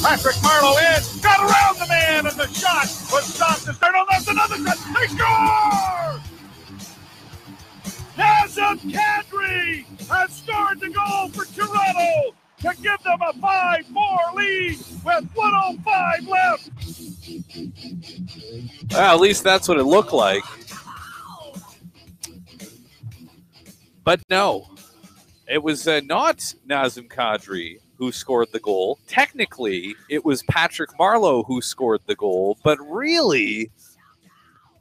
Patrick Marleau in, got around the man, and the shot was stopped. To start on, that's another shot. They score! Nazem Kadri has scored the goal for Toronto to give them a 5-4 lead with 1:05 left. Well, at least that's what it looked like. But no, it was not Nazem Kadri who scored the goal. Technically, it was Patrick Marleau who scored the goal, but really,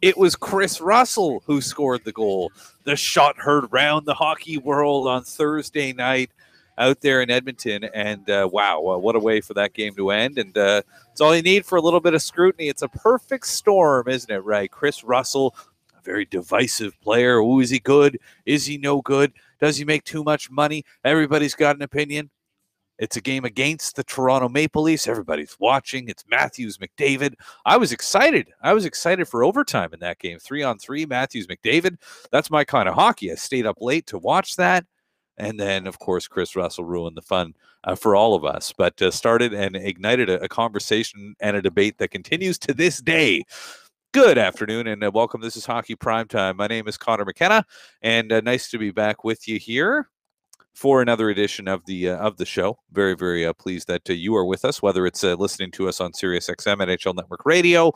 it was Chris Russell who scored the goal. The shot heard round the hockey world on Thursday night out there in Edmonton, and wow, what a way for that game to end. And it's all you need for a little bit of scrutiny. It's a perfect storm, isn't it, right? Chris Russell, a very divisive player. Ooh, is he good? Is he no good? Does he make too much money? Everybody's got an opinion. It's a game against the Toronto Maple Leafs. Everybody's watching. It's Matthews, McDavid. I was excited. I was excited for overtime in that game. 3-on-3, Matthews, McDavid. That's my kind of hockey. I stayed up late to watch that. And then, of course, Chris Russell ruined the fun for all of us. But started and ignited a conversation and a debate that continues to this day. Good afternoon and welcome. This is Hockey Primetime. My name is Conor McKenna, and nice to be back with you here for another edition of the show. Very, very pleased that you are with us, whether it's listening to us on SiriusXM, NHL Network Radio.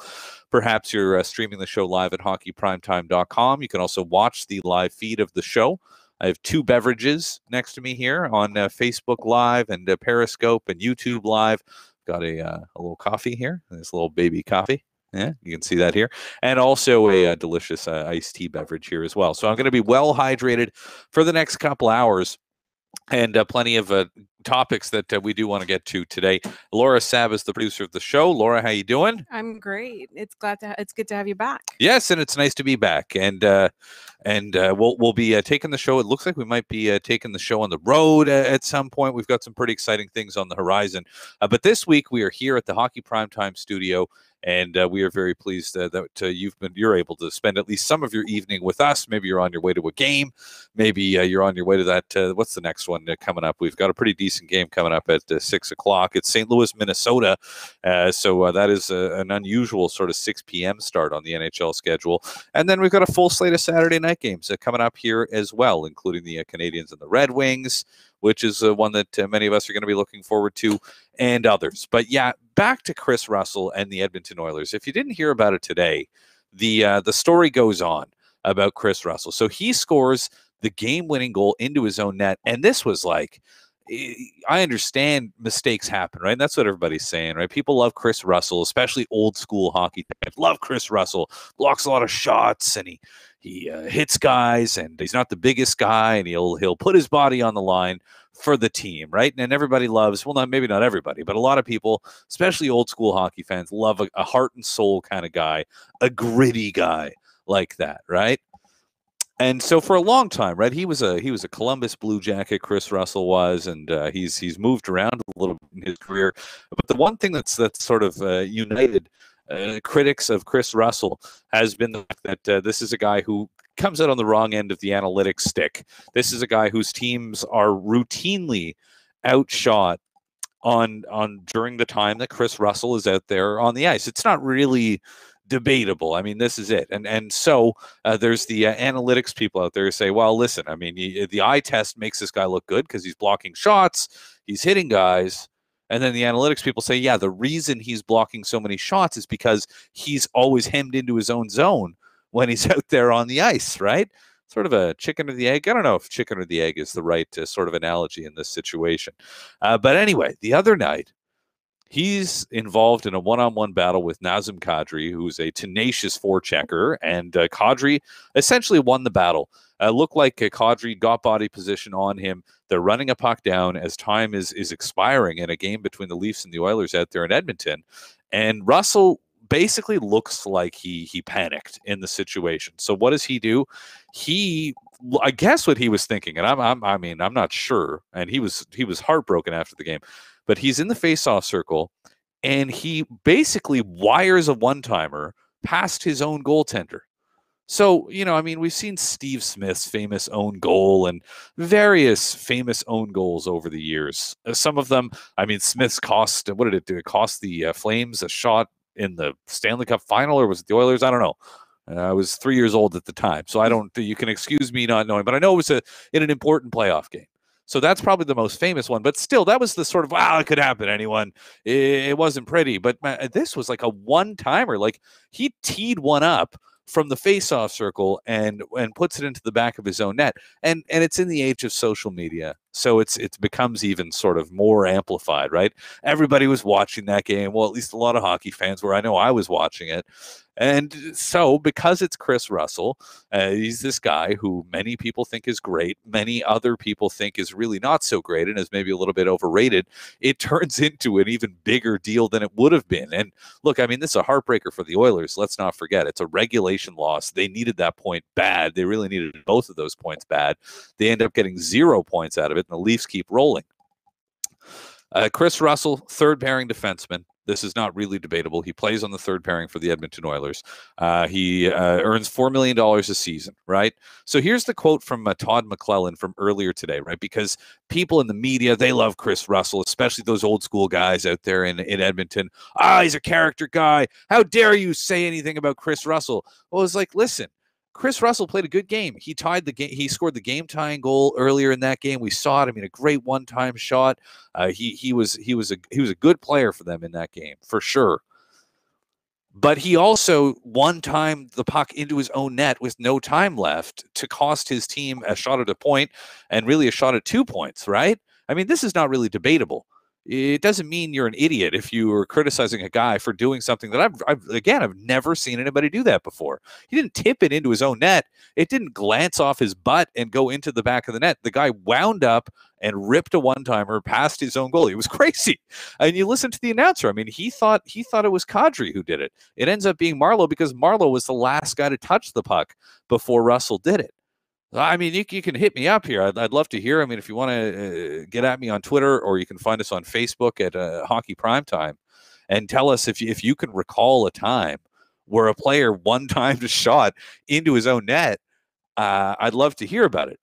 Perhaps you're streaming the show live at hockeyprimetime.com. You can also watch the live feed of the show. I have two beverages next to me here on Facebook Live and Periscope and YouTube Live. Got a little coffee here, this little baby coffee. Yeah, you can see that here. And also a delicious iced tea beverage here as well. So I'm going to be well hydrated for the next couple hours. And plenty of topics that we do want to get to today. Laura Sab is the producer of the show. Laura, how you doing? I'm great. It's good to have you back. Yes, and it's nice to be back. And we'll be taking the show. It looks like we might be taking the show on the road at some point. We've got some pretty exciting things on the horizon. But this week we are here at the Hockey Primetime studio. And we are very pleased that you're able to spend at least some of your evening with us. Maybe you're on your way to a game. Maybe you're on your way to that. What's the next one coming up? We've got a pretty decent game coming up at 6 o'clock. It's St. Louis, Minnesota. So that is an unusual sort of 6 p.m. start on the NHL schedule. And then we've got a full slate of Saturday night games coming up here as well, including the Canadians and the Red Wings, which is one that many of us are going to be looking forward to, and others. But yeah, back to Chris Russell and the Edmonton Oilers. If you didn't hear about it today, the story goes on about Chris Russell. So he scores the game-winning goal into his own net, and this was like, I understand mistakes happen, right? And that's what everybody's saying, right? People love Chris Russell, especially old-school hockey fans. Love Chris Russell. Blocks a lot of shots, and he hits guys, and he's not the biggest guy, and he'll put his body on the line for the team, right? And everybody loves, well, maybe not everybody, but a lot of people, especially old school hockey fans, love a heart and soul kind of guy, a gritty guy like that, right? And so for a long time, right, he was a Columbus Blue Jacket, Chris Russell was, and he's moved around a little bit in his career. But the one thing that's sort of united critics of Chris Russell has been the fact that this is a guy who comes out on the wrong end of the analytics stick. This is a guy whose teams are routinely outshot on during the time that Chris Russell is out there on the ice. It's not really debatable. I mean, this is it. And so there's the analytics people out there who say, well, listen, I mean, the eye test makes this guy look good because he's blocking shots, he's hitting guys. And then the analytics people say, yeah, the reason he's blocking so many shots is because he's always hemmed into his own zone when he's out there on the ice, right? Sort of a chicken or the egg. I don't know if chicken or the egg is the right sort of analogy in this situation. But anyway, the other night, he's involved in a one-on-one battle with Nazem Kadri, who's a tenacious forechecker, and Kadri essentially won the battle. Looked like Kadri got body position on him. They're running a puck down as time is expiring in a game between the Leafs and the Oilers out there in Edmonton. And Russell basically looks like he panicked in the situation. So what does he do? I guess what he was thinking, and I'm not sure, and he was heartbroken after the game, but he's in the face-off circle, and he basically wires a one-timer past his own goaltender. So, I mean, we've seen Steve Smith's famous own goal and various famous own goals over the years. Some of them, I mean, Smith's cost, what did it do? It cost the Flames a shot in the Stanley Cup final, or was it the Oilers? I don't know. I was 3 years old at the time, so you can excuse me not knowing, but I know it was in an important playoff game. So that's probably the most famous one. But still, that was the sort of, wow, it could happen to anyone. It wasn't pretty. But this was like a one-timer. Like, he teed one up from the face-off circle and puts it into the back of his own net. And it's in the age of social media, so it becomes even sort of more amplified, right? Everybody was watching that game. Well, at least a lot of hockey fans were. I know I was watching it. And so, because it's Chris Russell, he's this guy who many people think is great, many other people think is really not so great and is maybe a little bit overrated. It turns into an even bigger deal than it would have been. And look, I mean, this is a heartbreaker for the Oilers. Let's not forget, it's a regulation loss. They needed that point bad. They really needed both of those points bad. They end up getting 0 points out of it, and the Leafs keep rolling. Chris Russell, third pairing defenseman. This is not really debatable. He plays on the third pairing for the Edmonton Oilers. He earns $4 million a season, right? So here's the quote from Todd McClellan from earlier today, right? Because people in the media, they love Chris Russell, especially those old school guys out there in Edmonton. He's a character guy. How dare you say anything about Chris Russell? Well, it's like, listen, Chris Russell played a good game. He tied the game. He scored the game-tying goal earlier in that game. We saw it. I mean, a great one-time shot. He was a good player for them in that game, for sure. But he also one-timed the puck into his own net with no time left to cost his team a shot at a point and really a shot at 2 points, right? I mean, this is not really debatable. It doesn't mean you're an idiot if you were criticizing a guy for doing something that I've never seen anybody do that before. He didn't tip it into his own net. It didn't glance off his butt and go into the back of the net. The guy wound up and ripped a one-timer past his own goal. It was crazy. And you listen to the announcer. I mean, he thought it was Kadri who did it. It ends up being Marleau because Marleau was the last guy to touch the puck before Russell did it. I mean, you can hit me up here. I'd love to hear. I mean, if you want to get at me on Twitter, or you can find us on Facebook at Hockey Primetime, and tell us if you can recall a time where a player one-timed a shot into his own net. I'd love to hear about it.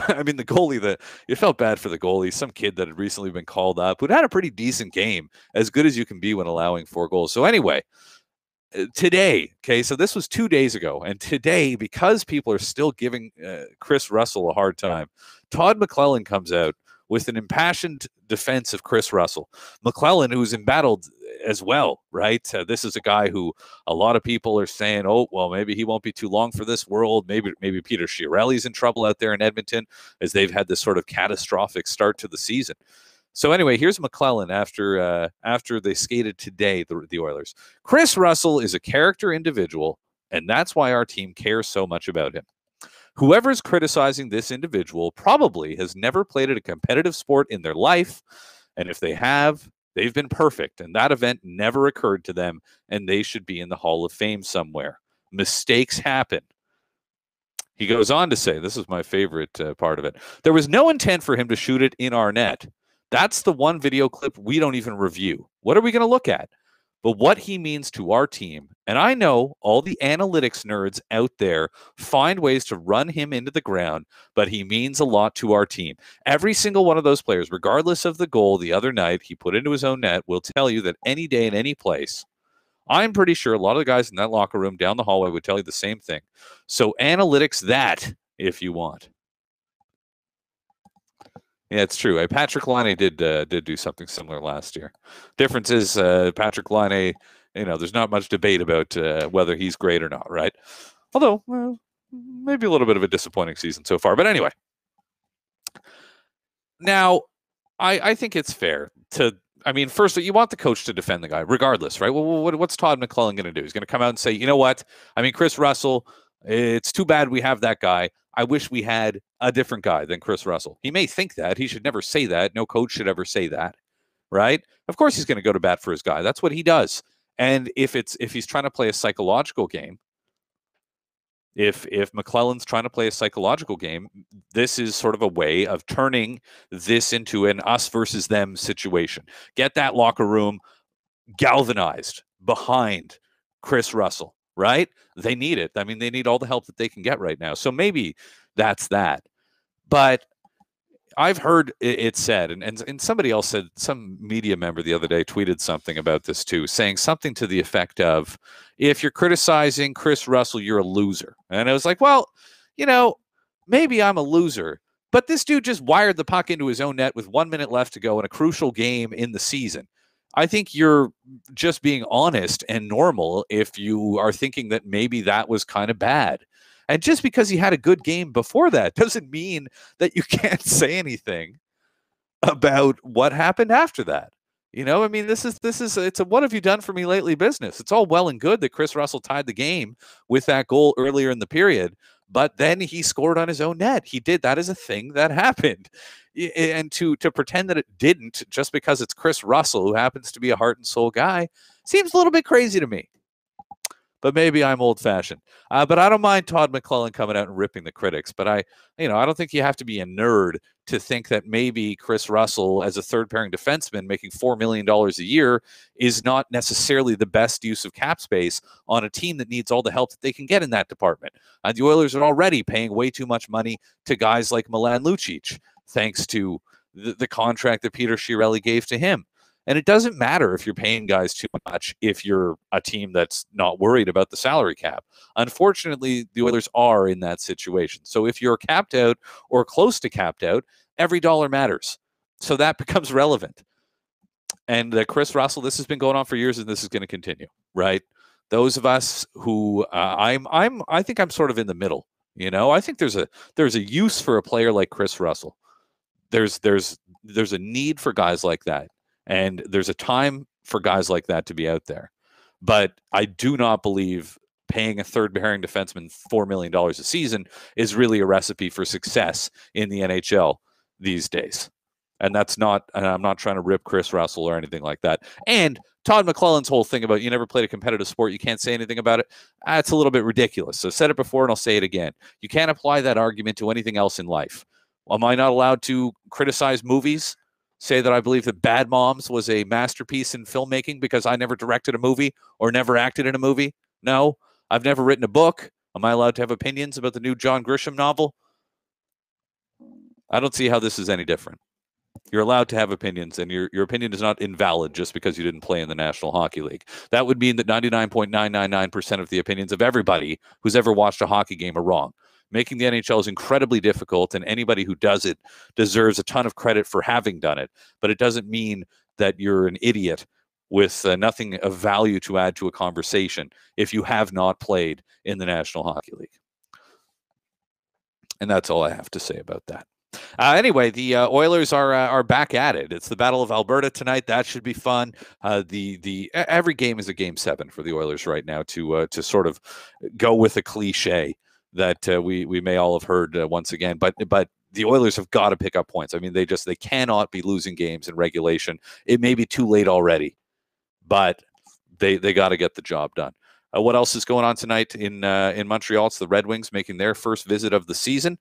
I mean, the goalie, it felt bad for the goalie, some kid that had recently been called up, who'd had a pretty decent game, as good as you can be when allowing 4 goals. So anyway, today, okay, so this was 2 days ago, and today, because people are still giving Chris Russell a hard time, Todd McClellan comes out with an impassioned defense of Chris Russell. McClellan, who's embattled as well, right? This is a guy who a lot of people are saying, oh, well, maybe he won't be too long for this world. Maybe Peter Chiarelli's in trouble out there in Edmonton, as they've had this sort of catastrophic start to the season. So anyway, here's McClellan after they skated today, the Oilers. Chris Russell is a character individual, and that's why our team cares so much about him. Whoever's criticizing this individual probably has never played a competitive sport in their life, and if they have, they've been perfect, and that event never occurred to them, and they should be in the Hall of Fame somewhere. Mistakes happen. He goes on to say, this is my favorite part of it, there was no intent for him to shoot it in our net. That's the one video clip we don't even review. What are we going to look at? But what he means to our team, and I know all the analytics nerds out there find ways to run him into the ground, but he means a lot to our team. Every single one of those players, regardless of the goal the other night he put into his own net, will tell you that any day in any place, I'm pretty sure a lot of the guys in that locker room down the hallway would tell you the same thing. So analytics that, if you want. Yeah, it's true. Patrick Laine did do something similar last year. Difference is Patrick Laine, there's not much debate about whether he's great or not, right? Although, maybe a little bit of a disappointing season so far. But anyway, now I think it's fair to. I mean, first, you want the coach to defend the guy, regardless, right? Well, what's Todd McClellan going to do? He's going to come out and say, you know what? I mean, Chris Russell, it's too bad we have that guy. I wish we had a different guy than Chris Russell. He may think that. He should never say that. No coach should ever say that, right? Of course he's going to go to bat for his guy. That's what he does. And if he's trying to play a psychological game, if McClellan's trying to play a psychological game, this is sort of a way of turning this into an us versus them situation. Get that locker room galvanized behind Chris Russell, right? They need it. I mean, they need all the help that they can get right now. So maybe that's that. But I've heard it said, and somebody else said, some media member the other day tweeted something about this too, saying something to the effect of, if you're criticizing Chris Russell, you're a loser. And I was like, well, maybe I'm a loser, but this dude just wired the puck into his own net with 1 minute left to go in a crucial game in the season. I think you're just being honest and normal if you are thinking that maybe that was kind of bad. And just because he had a good game before that doesn't mean that you can't say anything about what happened after that. I mean, this is it's a what have you done for me lately business. It's all well and good that Chris Russell tied the game with that goal earlier in the period, but then he scored on his own net. He did. That is a thing that happened. And to pretend that it didn't just because it's Chris Russell, who happens to be a heart and soul guy, seems a little bit crazy to me. But maybe I'm old-fashioned. But I don't mind Todd McClellan coming out and ripping the critics. But I don't think you have to be a nerd to think that maybe Chris Russell, as a third-pairing defenseman making $4 million a year, is not necessarily the best use of cap space on a team that needs all the help that they can get in that department. The Oilers are already paying way too much money to guys like Milan Lucic, thanks to the contract that Peter Chiarelli gave to him. And it doesn't matter if you're paying guys too much if you're a team that's not worried about the salary cap. Unfortunately, the Oilers are in that situation. So if you're capped out or close to capped out, every dollar matters. So that becomes relevant. And Chris Russell, this has been going on for years, and this is going to continue, right? Those of us who I think I'm sort of in the middle. I think there's a use for a player like Chris Russell. There's a need for guys like that. And there's a time for guys like that to be out there. But I do not believe paying a third-pairing defenseman $4 million a season is really a recipe for success in the NHL these days. And I'm not trying to rip Chris Russell or anything like that. And Todd McClellan's whole thing about you never played a competitive sport, you can't say anything about it, it's a little bit ridiculous. So I said it before and I'll say it again. You can't apply that argument to anything else in life. Am I not allowed to criticize movies? Say that I believe that Bad Moms was a masterpiece in filmmaking because I never directed a movie or never acted in a movie? No. I've never written a book. Am I allowed to have opinions about the new John Grisham novel? I don't see how this is any different. You're allowed to have opinions, and your opinion is not invalid just because you didn't play in the National Hockey League. That would mean that 99.999% of the opinions of everybody who's ever watched a hockey game are wrong. Making the NHL is incredibly difficult, and anybody who does it deserves a ton of credit for having done it. But it doesn't mean that you're an idiot with nothing of value to add to a conversation if you have not played in the National Hockey League. And that's all I have to say about that. Anyway, the Oilers are back at it. It's the Battle of Alberta tonight. That should be fun. Every game is a Game 7 for the Oilers right now to sort of go with a cliche that we may all have heard once again. But the Oilers have got to pick up points. I mean, they cannot be losing games in regulation. It may be too late already, but they got to get the job done. What else is going on tonight in Montreal? It's the Red Wings making their first visit of the season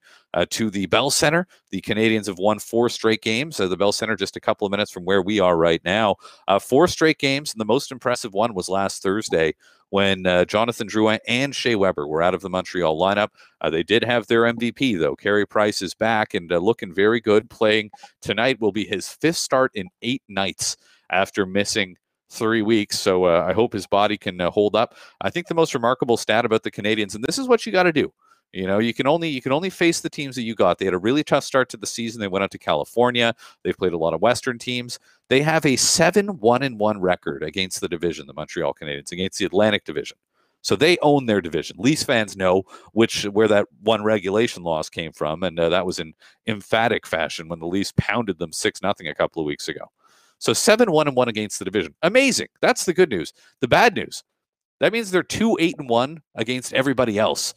to the Bell Center. The Canadians have won 4 straight games. The Bell Center just a couple of minutes from where we are right now. 4 straight games, and the most impressive one was last Thursday when Jonathan Drouin and Shea Weber were out of the Montreal lineup. They did have their MVP, though. Carey Price is back and looking very good. Playing tonight will be his 5th start in 8 nights after missing 3 weeks. So I hope his body can hold up. I think the most remarkable stat about the Canadians, and this is what you got to do. You can only face the teams that you got. They had a really tough start to the season. They went out to California. They've played a lot of Western teams. They have a 7-1-1 record against the division, the Montreal Canadiens, against the Atlantic Division. So they own their division. Leafs fans know where that one regulation loss came from, and that was in emphatic fashion when the Leafs pounded them 6-0 a couple of weeks ago. So 7-1-1 against the division. Amazing. That's the good news. The bad news, that means they're 2-8-1 against everybody else.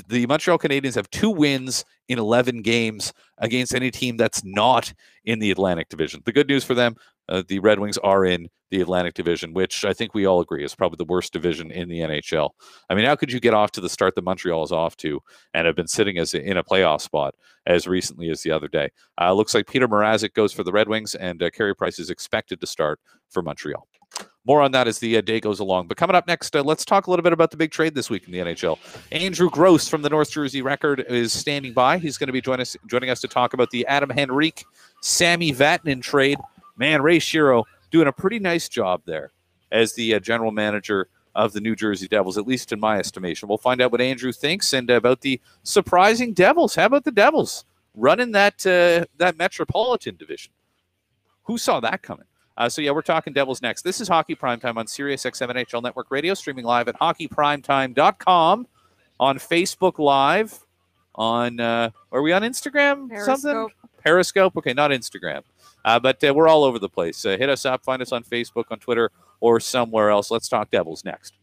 The Montreal Canadiens have 2 wins in 11 games against any team that's not in the Atlantic Division. The good news for them, the Red Wings are in the Atlantic Division, which I think we all agree is probably the worst division in the NHL. I mean, how could you get off to the start that Montreal is off to and have been sitting in a playoff spot as recently as the other day? Looks like Peter Mrazek goes for the Red Wings, and Carey Price is expected to start for Montreal. More on that as the day goes along. But coming up next, let's talk a little bit about the big trade this week in the NHL. Andrew Gross from the North Jersey Record is standing by. He's going to be joining us to talk about the Adam Henrique, Sammy Vatanen trade. Man, Ray Shero doing a pretty nice job there as the general manager of the New Jersey Devils, at least in my estimation. We'll find out what Andrew thinks and about the surprising Devils. How about the Devils running that Metropolitan Division? Who saw that coming? So, we're talking Devils next. This is Hockey Primetime on SiriusXM NHL Network Radio, streaming live at hockeyprimetime.com, on Facebook Live, on, are we on Instagram? Periscope. Something? Periscope? Okay, not Instagram. But we're all over the place. Hit us up, find us on Facebook, on Twitter, or somewhere else. Let's talk Devils next.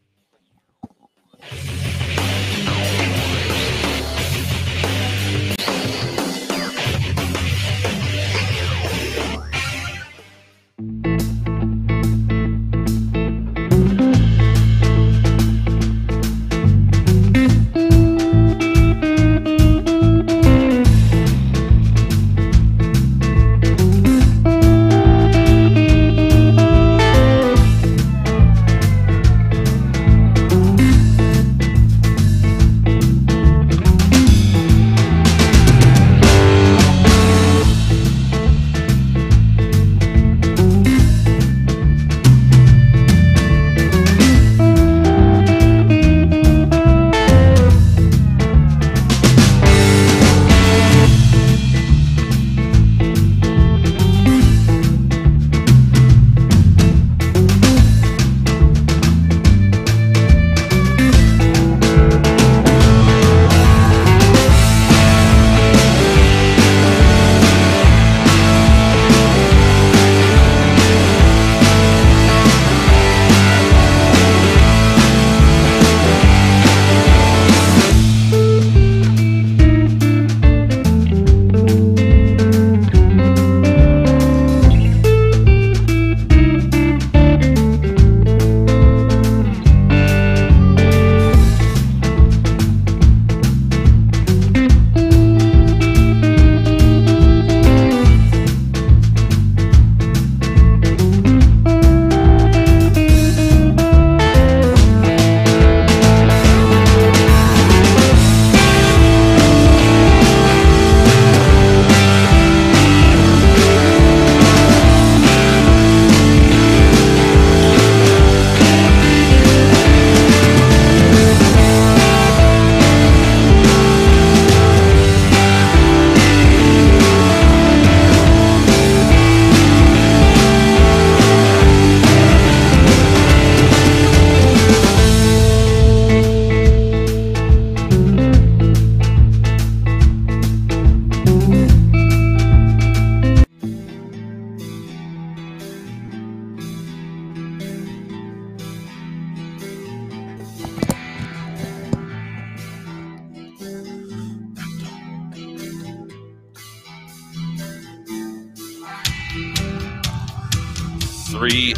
Three,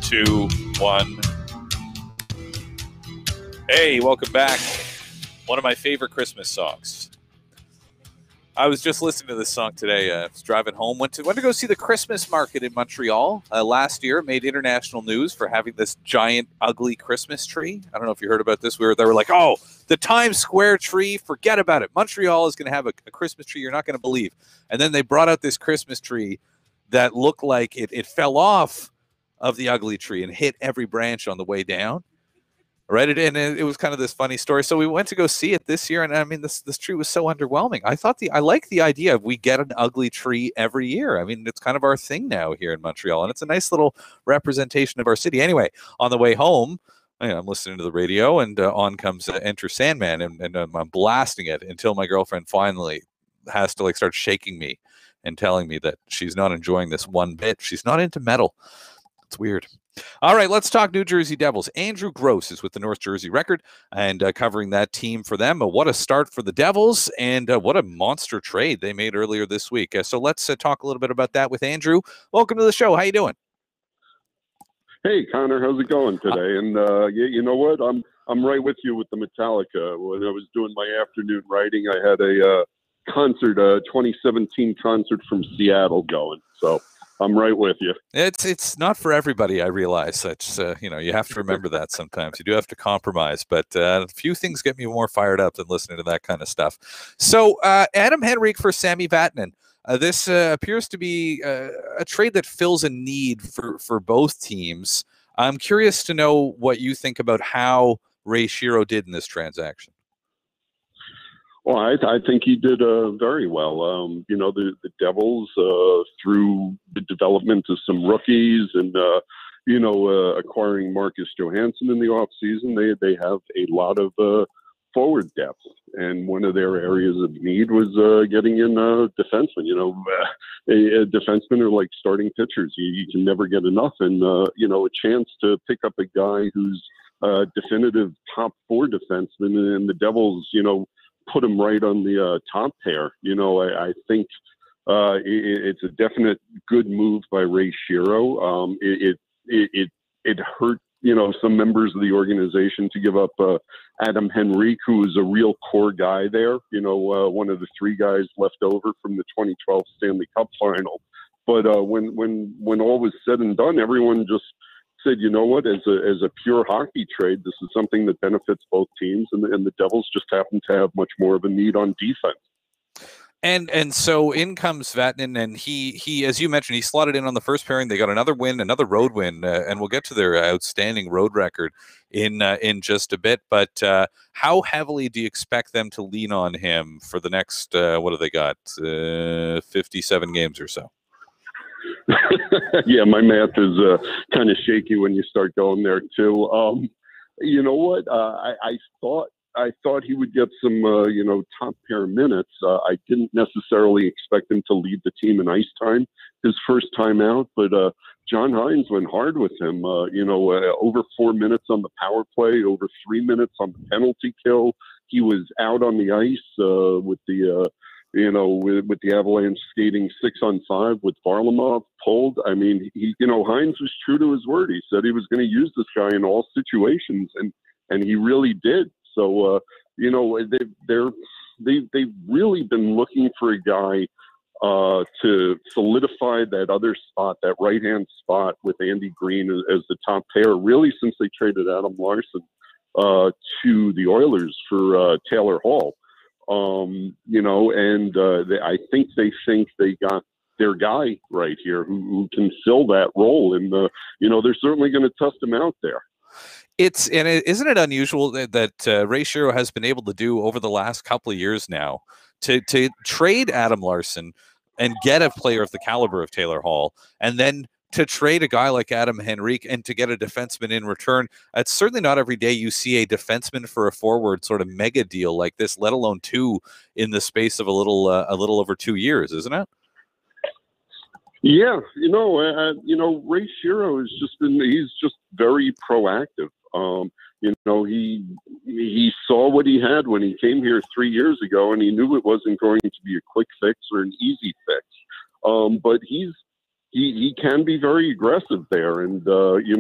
two, one. Hey, welcome back. One of my favorite Christmas songs. I was just listening to this song today. I was driving home. Went to go see the Christmas market in Montreal last year. Made international news for having this giant, ugly Christmas tree. I don't know if you heard about this. They were like, "Oh, the Times Square tree. Forget about it. Montreal is going to have a Christmas tree you're not going to believe." And then they brought out this Christmas tree that looked like it fell off of the ugly tree and hit every branch on the way down. Right, and it was kind of this funny story. So we went to go see it this year, and I mean, this tree was so underwhelming. I like the idea of we get an ugly tree every year. I mean, it's kind of our thing now here in Montreal, and it's a nice little representation of our city. Anyway, on the way home, I'm listening to the radio, and on comes Enter Sandman, and I'm blasting it until my girlfriend finally has to start shaking me and telling me that she's not enjoying this one bit. She's not into metal. It's weird. All right, let's talk New Jersey Devils. Andrew Gross is with the North Jersey Record and covering that team for them. What a start for the Devils, and what a monster trade they made earlier this week. So let's talk a little bit about that with Andrew. Welcome to the show. How you doing? Hey, Connor, how's it going today? And you know what? I'm right with you with the Metallica. When I was doing my afternoon writing, I had a concert, a 2017 concert from Seattle going. So I'm right with you. It's not for everybody. I realize that's you have to remember that sometimes you do have to compromise. But a few things get me more fired up than listening to that kind of stuff. So Adam Henrique for Sami Vatanen. This appears to be a trade that fills a need for both teams. I'm curious to know what you think about how Ray Shero did in this transaction. Well, I think he did very well. The Devils, through the development of some rookies and, acquiring Marcus Johansson in the offseason, they have a lot of forward depth. And one of their areas of need was getting in defensemen. Defensemen are like starting pitchers. You can never get enough. And, a chance to pick up a guy who's definitive top 4 defenseman, and the Devils, put him right on the top pair. I think it's a definite good move by Ray Shero. It hurt, some members of the organization to give up Adam Henrique, who is a real core guy there. One of the 3 guys left over from the 2012 Stanley Cup final. But when all was said and done, everyone just said, you know what, as a pure hockey trade, this is something that benefits both teams, and the Devils just happen to have much more of a need on defense. And so in comes Vatanen, and he as you mentioned, he slotted in on the first pairing. They got another win, another road win, and we'll get to their outstanding road record in just a bit. But how heavily do you expect them to lean on him for the next what have they got, 57 games or so? Yeah, my math is kind of shaky when you start going there too. You know what? I thought he would get some top pair minutes. I didn't necessarily expect him to lead the team in ice time his first time out, but John Hines went hard with him. Over 4 minutes on the power play, over 3 minutes on the penalty kill. He was out on the ice with the with the Avalanche skating 6-on-5 with Varlamov pulled. I mean, Hines was true to his word. He said he was going to use this guy in all situations, and he really did. So, they've really been looking for a guy to solidify that other spot, that right-hand spot with Andy Green as the top pair, really since they traded Adam Larson to the Oilers for Taylor Hall. I think they got their guy right here who can fill that role. And, they're certainly going to test him out there. Isn't it unusual that Ray Shero has been able to do over the last couple of years now to trade Adam Larson and get a player of the caliber of Taylor Hall, and then to trade a guy like Adam Henrique and to get a defenseman in return? It's certainly not every day you see a defenseman for a forward sort of mega deal like this, let alone 2 in the space of a little over 2 years, isn't it? Yeah, Ray Shero he's just very proactive. He saw what he had when he came here 3 years ago, and he knew it wasn't going to be a quick fix or an easy fix. But he can be very aggressive there, and you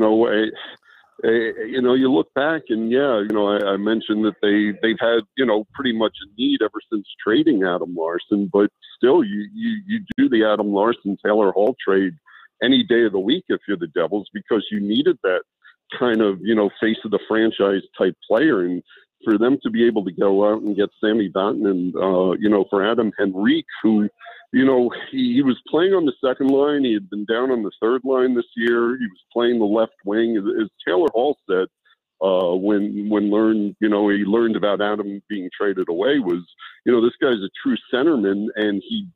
look back and I mentioned that they've had pretty much a need ever since trading Adam Larson, but still you do the Adam Larson Taylor Hall trade any day of the week if you're the Devils, because you needed that kind of face of the franchise type player, and for them to be able to go out and get Sami Vatanen and for Adam Henrique, who he was playing on the second line. He had been down on the third line this year. He was playing the left wing. As Taylor Hall said, when he learned about Adam being traded away, was, this guy's a true centerman, and he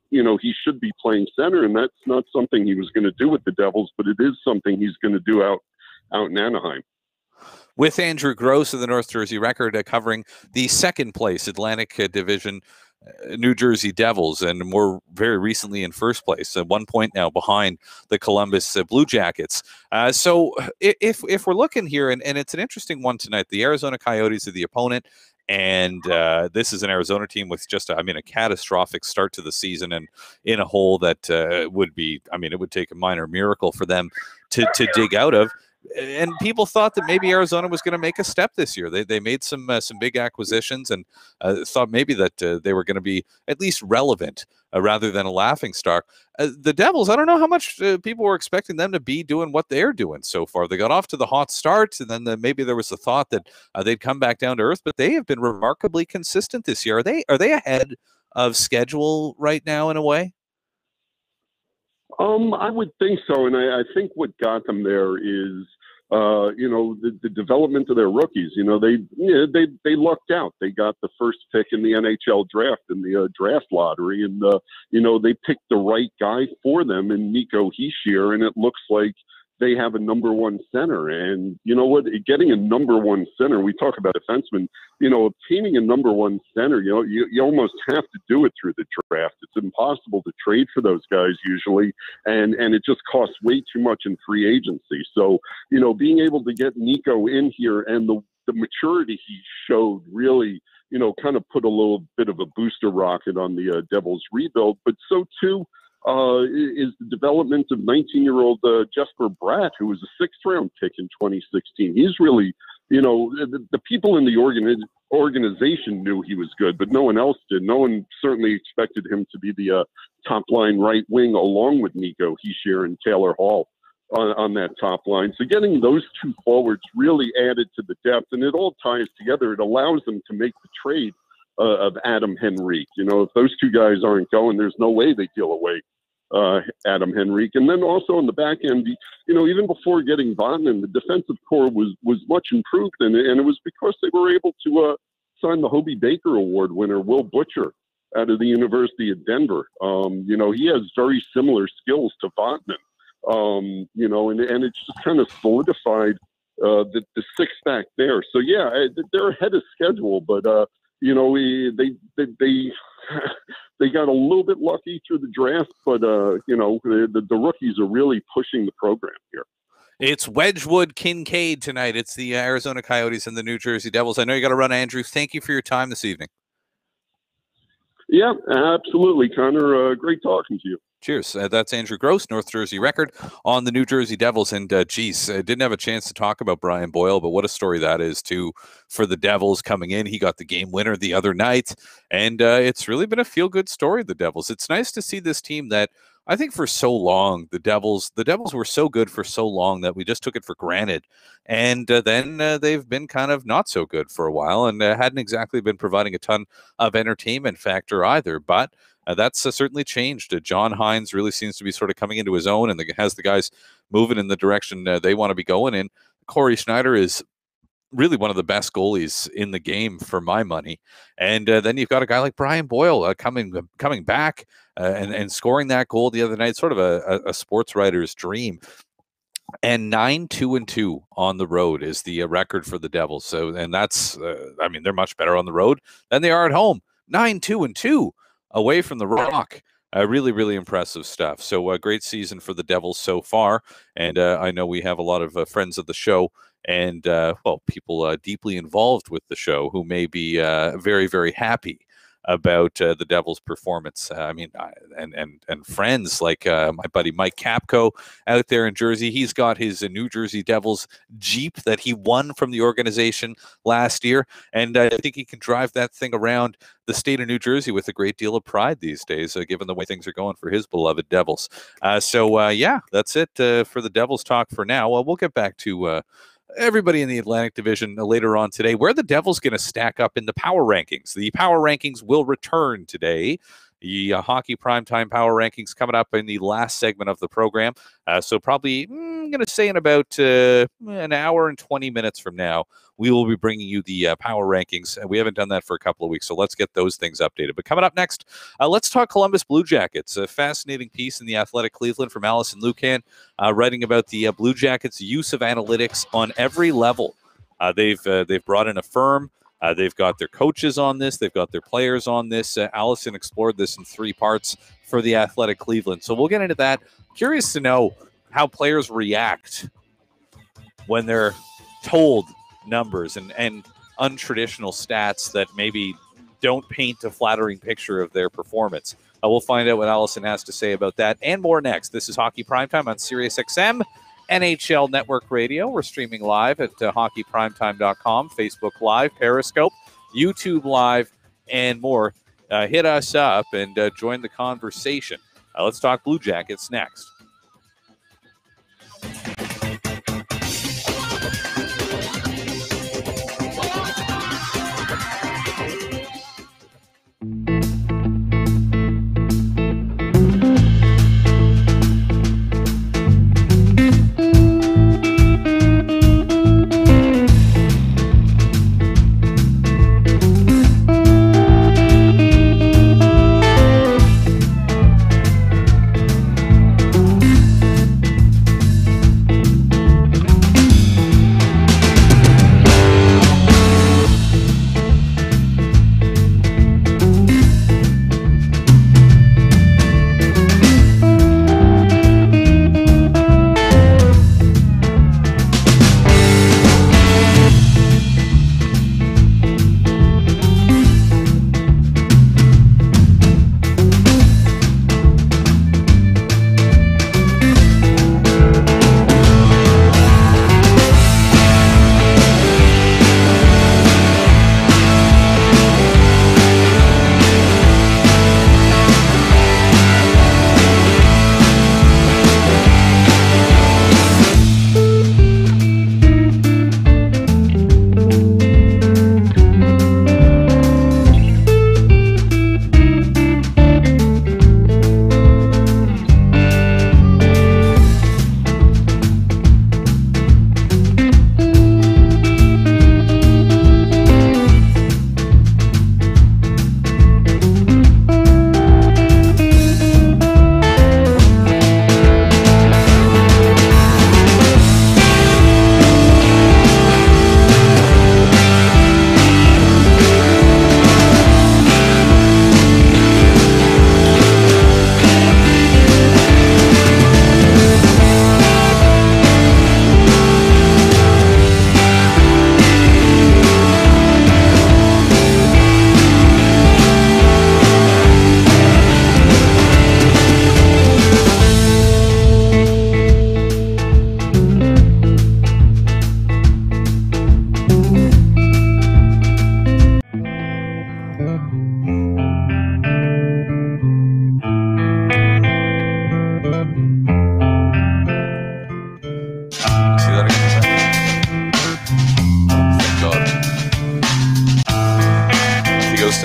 should be playing center, and that's not something he was going to do with the Devils, but it is something he's going to do out in Anaheim. With Andrew Gross of the North Jersey Record covering the second place Atlantic Division New Jersey Devils, and more very recently in first place, at 1 point now behind the Columbus Blue Jackets. So if we're looking here, and it's an interesting one tonight, the Arizona Coyotes are the opponent, and this is an Arizona team with just a catastrophic start to the season, and in a hole that would be, it would take a minor miracle for them to dig out of. And people thought that maybe Arizona was going to make a step this year. They made some big acquisitions and thought maybe that they were going to be at least relevant rather than a laughingstock. The Devils, I don't know how much people were expecting them to be doing what they're doing so far. They got off to the hot start, and then maybe there was a thought that they'd come back down to earth, but they have been remarkably consistent this year. Are they ahead of schedule right now in a way? I would think so, and I think what got them there is the development of their rookies. They lucked out. They got the first pick in the NHL draft in the draft lottery, and they picked the right guy for them in Nico Hischier, and it looks like they have a number one center. And you know what? Getting a number one center, we talk about defensemen, obtaining a number one center, you almost have to do it through the draft. It's impossible to trade for those guys usually. And it just costs way too much in free agency. So, being able to get Nico in here and the maturity he showed really, kind of put a little bit of a booster rocket on the Devils rebuild, but so too, is the development of 19-year-old Jesper Bratt, who was a sixth-round pick in 2016. He's really, the people in the organization knew he was good, but no one else did. No one certainly expected him to be the top-line right wing along with Nico Hischier and Taylor Hall on that top line. So getting those two forwards really added to the depth, and it all ties together. It allows them to make the trade of Adam Henrique. If those two guys aren't going, there's no way they deal away Adam Henrique. And then also on the back end, even before getting Vatanen, the defensive core was much improved, and it was because they were able to sign the Hobey Baker Award winner, Will Butcher, out of the University of Denver. He has very similar skills to Vatanen, and it's just kind of solidified the six back there. So yeah, they're ahead of schedule, but they got a little bit lucky through the draft, but the rookies are really pushing the program here. It's Wedgwood Kincaid tonight. It's the Arizona Coyotes and the New Jersey Devils. I know you got to run, Andrew. Thank you for your time this evening. Yeah, absolutely, Connor. Great talking to you. Cheers. That's Andrew Gross, North Jersey record on the New Jersey Devils. And didn't have a chance to talk about Brian Boyle, but what a story that is too for the Devils coming in. He got the game winner the other night, and it's really been a feel-good story, the Devils. It's nice to see this team that I think for so long, the Devils were so good for so long that we just took it for granted. And then they've been kind of not so good for a while and hadn't exactly been providing a ton of entertainment factor either. But that's certainly changed. John Hines really seems to be sort of coming into his own and has the guys moving in the direction they want to be going in. Corey Schneider is really one of the best goalies in the game for my money. And then you've got a guy like Brian Boyle coming back and scoring that goal the other night, sort of a sports writer's dream. And 9-2-2 on the road is the record for the Devils. So, and that's, they're much better on the road than they are at home. 9-2-2 away from the Rock. Really, really impressive stuff. So a great season for the Devils so far. And I know we have a lot of friends of the show and, people deeply involved with the show who may be very, very happy about the Devils' performance. And friends like my buddy Mike Capco out there in Jersey. He's got his New Jersey Devils Jeep that he won from the organization last year. And I think he can drive that thing around the state of New Jersey with a great deal of pride these days, given the way things are going for his beloved Devils. That's it for the Devils talk for now. We'll get back to everybody in the Atlantic Division later on today. Where are the Devils going to stack up in the power rankings? The power rankings will return today. The Hockey Primetime Power Rankings coming up in the last segment of the program. So probably, I'm going to say in about an hour and 20 minutes from now, we will be bringing you the Power Rankings. We haven't done that for a couple of weeks, so let's get those things updated. But coming up next, let's talk Columbus Blue Jackets. A fascinating piece in the Athletic Cleveland from Alison Lukan, writing about the Blue Jackets' use of analytics on every level. They've brought in a firm. They've got their coaches on this. They've got their players on this. Alison explored this in 3 parts for the Athletic Cleveland. So we'll get into that. Curious to know how players react when they're told numbers and untraditional stats that maybe don't paint a flattering picture of their performance. We'll find out what Alison has to say about that and more next. This is Hockey Primetime on SiriusXM NHL Network Radio. We're streaming live at hockeyprimetime.com, Facebook Live, Periscope, YouTube Live, and more. Hit us up and join the conversation. Let's talk Blue Jackets next.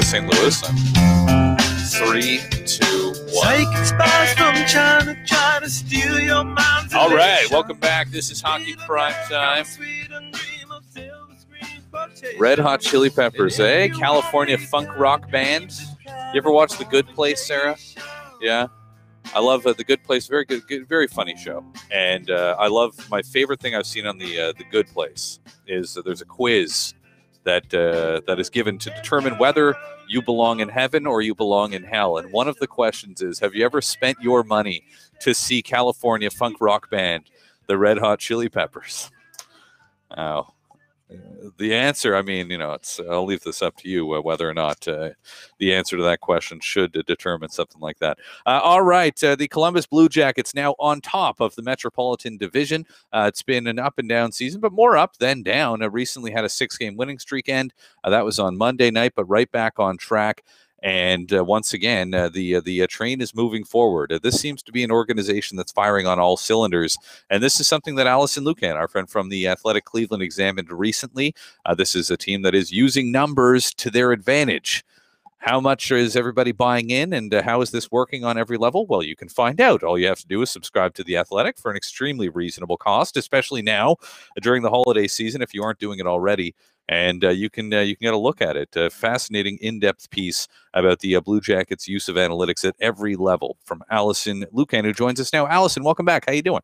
St. Louis. 3, 2, 1. All right, welcome back. This is Hockey Prime Time. Red Hot Chili Peppers, eh? California funk rock band. You ever watch The Good Place, Sarah? Yeah. I love The Good Place. Very good, very funny show. And I love, my favorite thing I've seen on The Good Place is there's a quiz that is given to determine whether you belong in heaven or you belong in hell. And one of the questions is, have you ever spent your money to see California funk rock band, the Red Hot Chili Peppers? Oh. The answer, I mean, I'll leave this up to you whether or not the answer to that question should determine something like that. All right, the Columbus Blue Jackets now on top of the Metropolitan Division. It's been an up and down season, but more up than down. Recently had a 6-game winning streak end. That was on Monday night, but right back on track. And once again, the train is moving forward. This seems to be an organization that's firing on all cylinders. And this is something that Alison Lukan, our friend from the Athletic Cleveland, examined recently. This is a team that is using numbers to their advantage. How much is everybody buying in, and how is this working on every level? Well, you can find out. All you have to do is subscribe to The Athletic for an extremely reasonable cost, especially now during the holiday season if you aren't doing it already. And you can get a look at it. A fascinating, in-depth piece about the Blue Jackets' use of analytics at every level from Alison Lukan, who joins us now. Alison, welcome back. How you doing?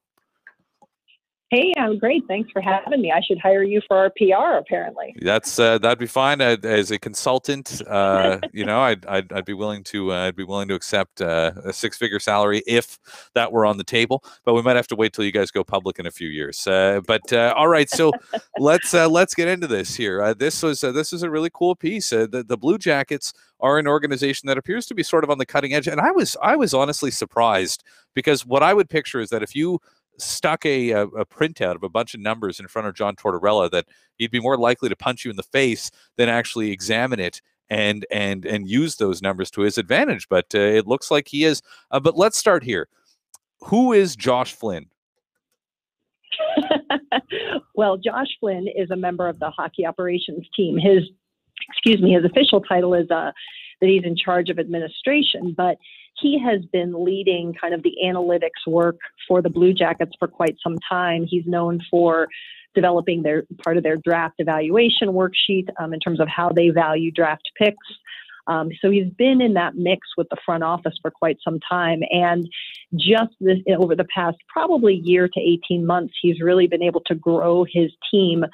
Hey, I'm great. Thanks for having me. I should hire you for our PR, apparently. That'd be fine. As a consultant, I'd be willing to accept a 6-figure salary if that were on the table. But we might have to wait till you guys go public in a few years. All right, so let's get into this here. This is a really cool piece. The Blue Jackets are an organization that appears to be sort of on the cutting edge, and I was honestly surprised, because what I would picture is that if you stuck a printout of a bunch of numbers in front of John Tortorella, that he'd be more likely to punch you in the face than actually examine it and use those numbers to his advantage. But it looks like he is. But let's start here. Who is Josh Flynn? Well, Josh Flynn is a member of the hockey operations team. His official title is that he's in charge of administration, but he has been leading kind of the analytics work for the Blue Jackets for quite some time. He's known for developing part of their draft evaluation worksheet in terms of how they value draft picks. So he's been in that mix with the front office for quite some time. And just over the past probably year to 18 months, he's really been able to grow his team,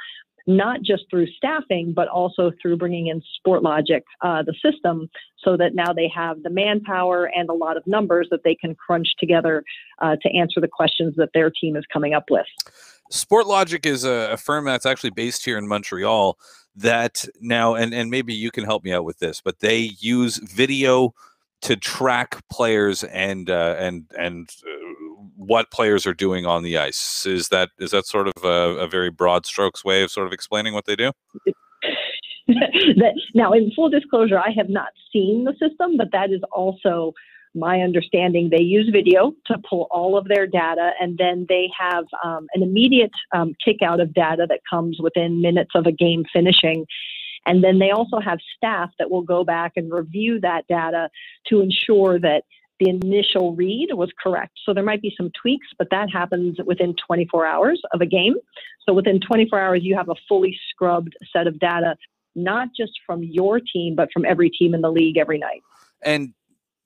not just through staffing, but also through bringing in SportLogic, the system, so that now they have the manpower and a lot of numbers that they can crunch together to answer the questions that their team is coming up with. SportLogic is a firm that's actually based here in Montreal that now, and maybe you can help me out with this, but they use video to track players and what players are doing on the ice. Is that sort of a very broad strokes way of sort of explaining what they do? Now, in full disclosure, I have not seen the system, but that is also my understanding. They use video to pull all of their data, and then they have an immediate kick out of data that comes within minutes of a game finishing. And then they also have staff that will go back and review that data to ensure that the initial read was correct. So there might be some tweaks, but that happens within 24 hours of a game. So within 24 hours, you have a fully scrubbed set of data, not just from your team, but from every team in the league every night. And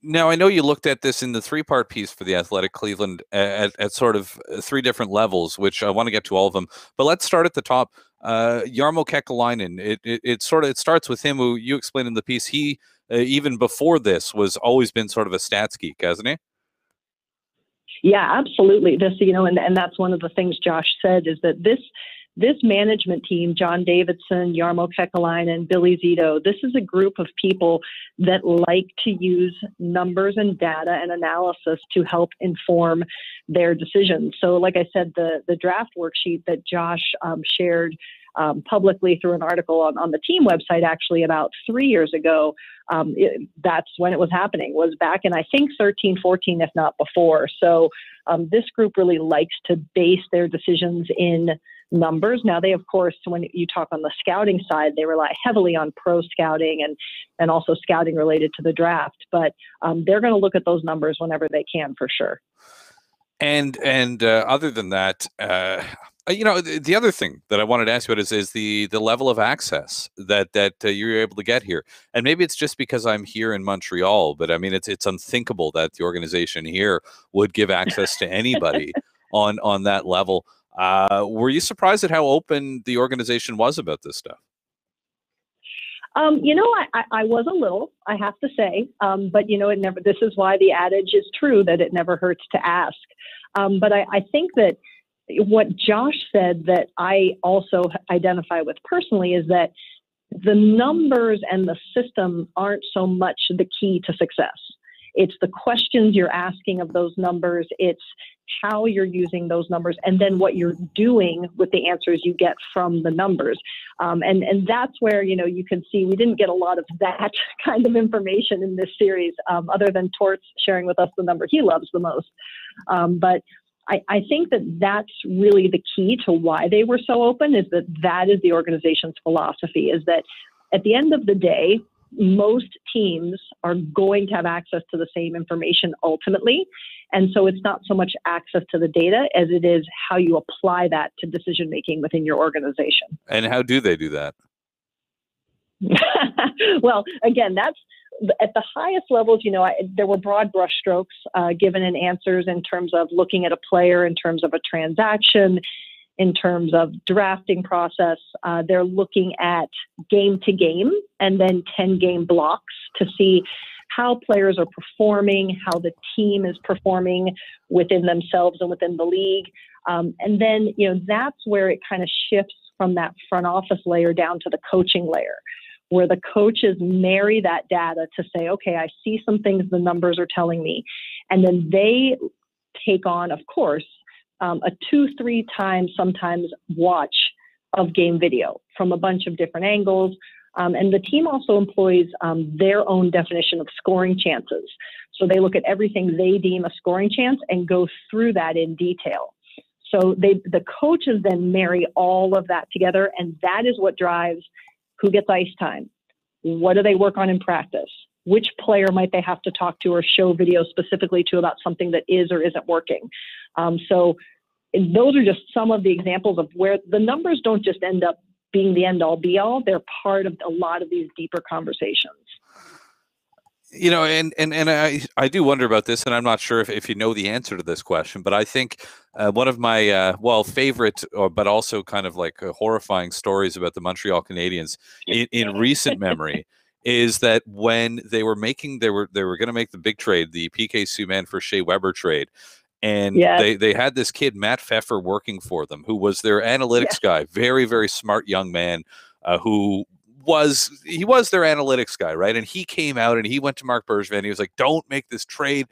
now, I know you looked at this in the three-part piece for the Athletic Cleveland at sort of three different levels, which I want to get to all of them. But let's start at the top. Jarmo Kekalainen, it starts with him, who you explained in the piece. He, even before this, was always been sort of a stats geek, hasn't he? Yeah, absolutely. This, and that's one of the things Josh said, is that this management team, John Davidson, Jarmo Kekalainen, Billy Zito, this is a group of people that like to use numbers and data and analysis to help inform their decisions. So like I said, the draft worksheet that Josh shared publicly through an article on the team website, actually about 3 years ago, that's when it was happening, was back in, I think, 13, 14, if not before. So this group really likes to base their decisions in numbers. Now, they, of course, when you talk on the scouting side, they rely heavily on pro scouting and also scouting related to the draft. But they're going to look at those numbers whenever they can, for sure. And other than that, the other thing that I wanted to ask you about is the level of access that you're able to get here. And maybe it's just because I'm here in Montreal, but I mean, it's unthinkable that the organization here would give access to anybody on that level. Were you surprised at how open the organization was about this stuff? I was a little, I have to say, but it never, this is why the adage is true, that it never hurts to ask. But I think that what Josh said that I also identify with personally is that the numbers and the system aren't so much the key to success. It's the questions you're asking of those numbers. It's how you're using those numbers, and then what you're doing with the answers you get from the numbers. And that's where, you can see we didn't get a lot of that kind of information in this series, other than Torts sharing with us the number he loves the most. But I think that that's really the key to why they were so open, is that is the organization's philosophy, is that at the end of the day, most teams are going to have access to the same information ultimately. And so it's not so much access to the data as it is how you apply that to decision-making within your organization. And how do they do that? Well, again, that's at the highest levels. There were broad brushstrokes given in answers in terms of looking at a player, in terms of a transaction, in terms of drafting process. They're looking at game to game and then 10-game blocks to see how players are performing, how the team is performing within themselves and within the league. And then, that's where it kind of shifts from that front office layer down to the coaching layer, where the coaches marry that data to say, okay, I see some things the numbers are telling me. And then they take on, of course, a 2-3 times sometimes watch of game video from a bunch of different angles. And the team also employs their own definition of scoring chances. So they look at everything they deem a scoring chance and go through that in detail. So the coaches then marry all of that together, and that is what drives who gets ice time. What do they work on in practice? Which player might they have to talk to or show video specifically to about something that is or isn't working? So those are just some of the examples of where the numbers don't just end up being the end all be all. They're part of a lot of these deeper conversations. You know, and I do wonder about this, and I'm not sure if you know the answer to this question, but I think one of my favorite, but also kind of like horrifying stories about the Montreal Canadiens in recent memory is that when they were going to make the big trade, the PK Subban for Shea Weber trade. And they had this kid, Matt Pfeffer, working for them, who was their analytics guy, very, very smart young man who was their analytics guy, right? And he came out and he went to Mark Bergevin. He was like, don't make this trade.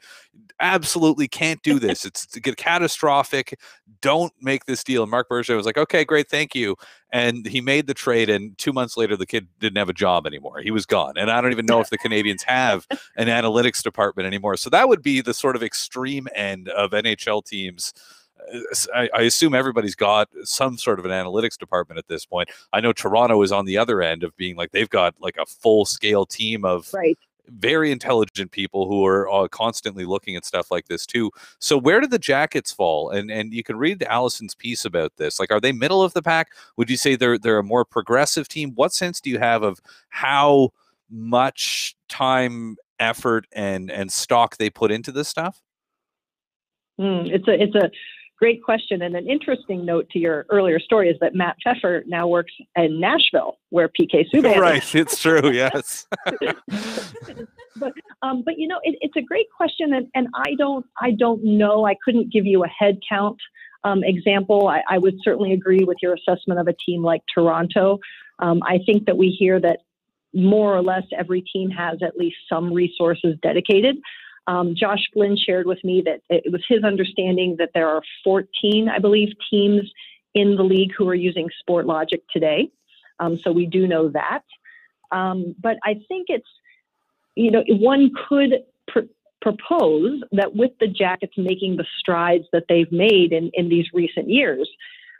Absolutely can't do this. It's catastrophic. Don't make this deal. And Mark Bergevin was like, okay, great, thank you. And he made the trade, and 2 months later, the kid didn't have a job anymore. He was gone. And I don't even know if the Canadiens have an analytics department anymore. So that would be the sort of extreme end of NHL teams. I assume everybody's got some sort of an analytics department at this point. I know Toronto is on the other end of being like, they've got like a full-scale team of very intelligent people who are constantly looking at stuff like this too. So where do the Jackets fall? And you can read Alison's piece about this. Like, are they middle of the pack? Would you say they're a more progressive team? What sense do you have of how much time, effort, and stock they put into this stuff? It's a great question. And an interesting note to your earlier story is that Matt Pfeffer now works in Nashville, where PK Subban Right, it's true, yes. But you know, it's a great question, and I don't know. I couldn't give you a head count example. I would certainly agree with your assessment of a team like Toronto. I think that we hear that more or less every team has at least some resources dedicated. Josh Flynn shared with me that it was his understanding that there are 14, I believe, teams in the league who are using SportLogic today. So we do know that. But I think it's, you know, one could propose that with the Jackets making the strides that they've made in these recent years,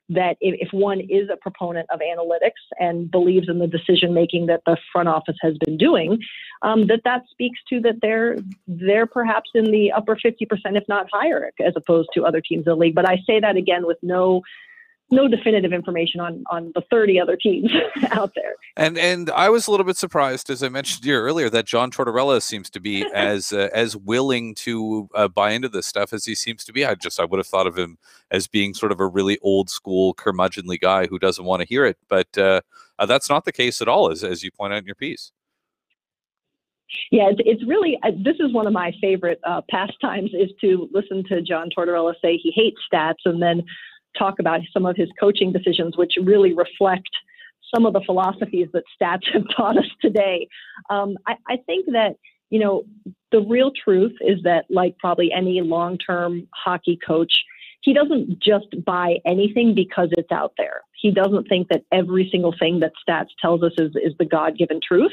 that if one is a proponent of analytics and believes in the decision-making that the front office has been doing, that speaks to that they're perhaps in the upper 50%, if not higher, as opposed to other teams in the league. But I say that again with no definitive information on the 30 other teams out there. And I was a little bit surprised, as I mentioned here earlier, that John Tortorella seems to be as willing to buy into this stuff as he seems to be. I would have thought of him as being sort of a really old school curmudgeonly guy who doesn't want to hear it. But that's not the case at all, as you point out in your piece. Yeah, it's really, this is one of my favorite pastimes, is to listen to John Tortorella say he hates stats and then talk about some of his coaching decisions, which really reflect some of the philosophies that stats have taught us today. I think that, you know, the real truth is that, like probably any long-term hockey coach, he doesn't just buy anything because it's out there. He doesn't think that every single thing that stats tells us is the God-given truth.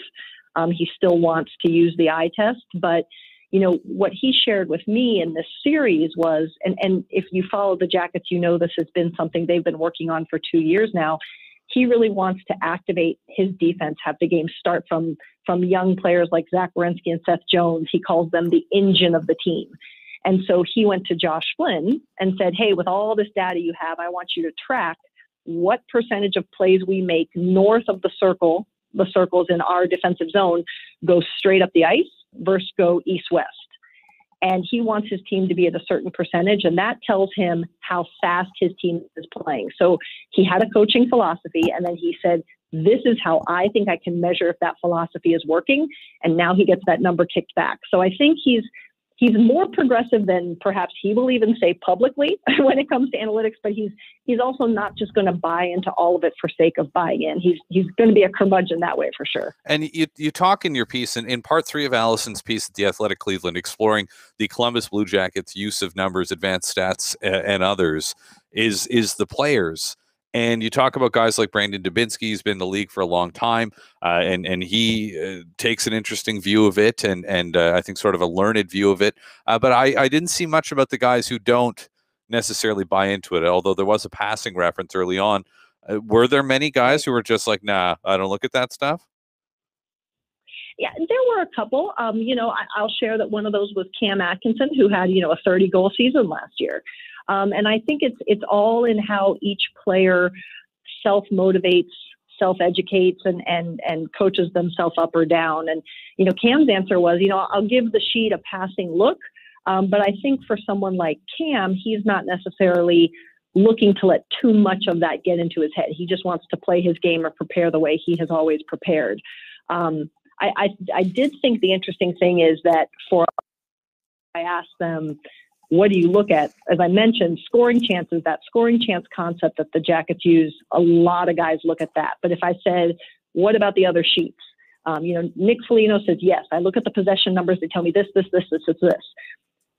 He still wants to use the eye test, but you know, what he shared with me in this series was, and if you follow the Jackets, you know this has been something they've been working on for 2 years now. He really wants to activate his defense, have the game start from young players like Zach Werenski and Seth Jones. He calls them the engine of the team. And so he went to Josh Flynn and said, hey, with all this data you have, I want you to track what percentage of plays we make north of the circles in our defensive zone go straight up the ice versus go east-west. And he wants his team to be at a certain percentage, and that tells him how fast his team is playing. So he had a coaching philosophy, and then he said, this is how I think I can measure if that philosophy is working. And now he gets that number kicked back. So I think he's he's more progressive than perhaps he will even say publicly when it comes to analytics, but he's also not just going to buy into all of it for sake of buying in. He's going to be a curmudgeon that way for sure. And you talk in your piece, in part 3 of Alison's piece at The Athletic Cleveland, exploring the Columbus Blue Jackets' use of numbers, advanced stats, and others, is the players. And you talk about guys like Brandon Dubinsky. He's been in the league for a long time, and he takes an interesting view of it, and I think sort of a learned view of it. But I didn't see much about the guys who don't necessarily buy into it, although there was a passing reference early on. Were there many guys who were just like, nah, I don't look at that stuff? Yeah, there were a couple. I'll share that one of those was Cam Atkinson, who had, a 30-goal season last year. And I think it's all in how each player self-motivates, self-educates, and coaches themselves up or down. And, Cam's answer was, I'll give the sheet a passing look. But I think for someone like Cam, he's not necessarily looking to let too much of that get into his head. He just wants to play his game or prepare the way he has always prepared. I did think the interesting thing is that I asked them, what do you look at? As I mentioned, scoring chances, that scoring chance concept that the Jackets use, a lot of guys look at that. But if I said, what about the other sheets? Nick Foligno says, yes, I look at the possession numbers. They tell me this.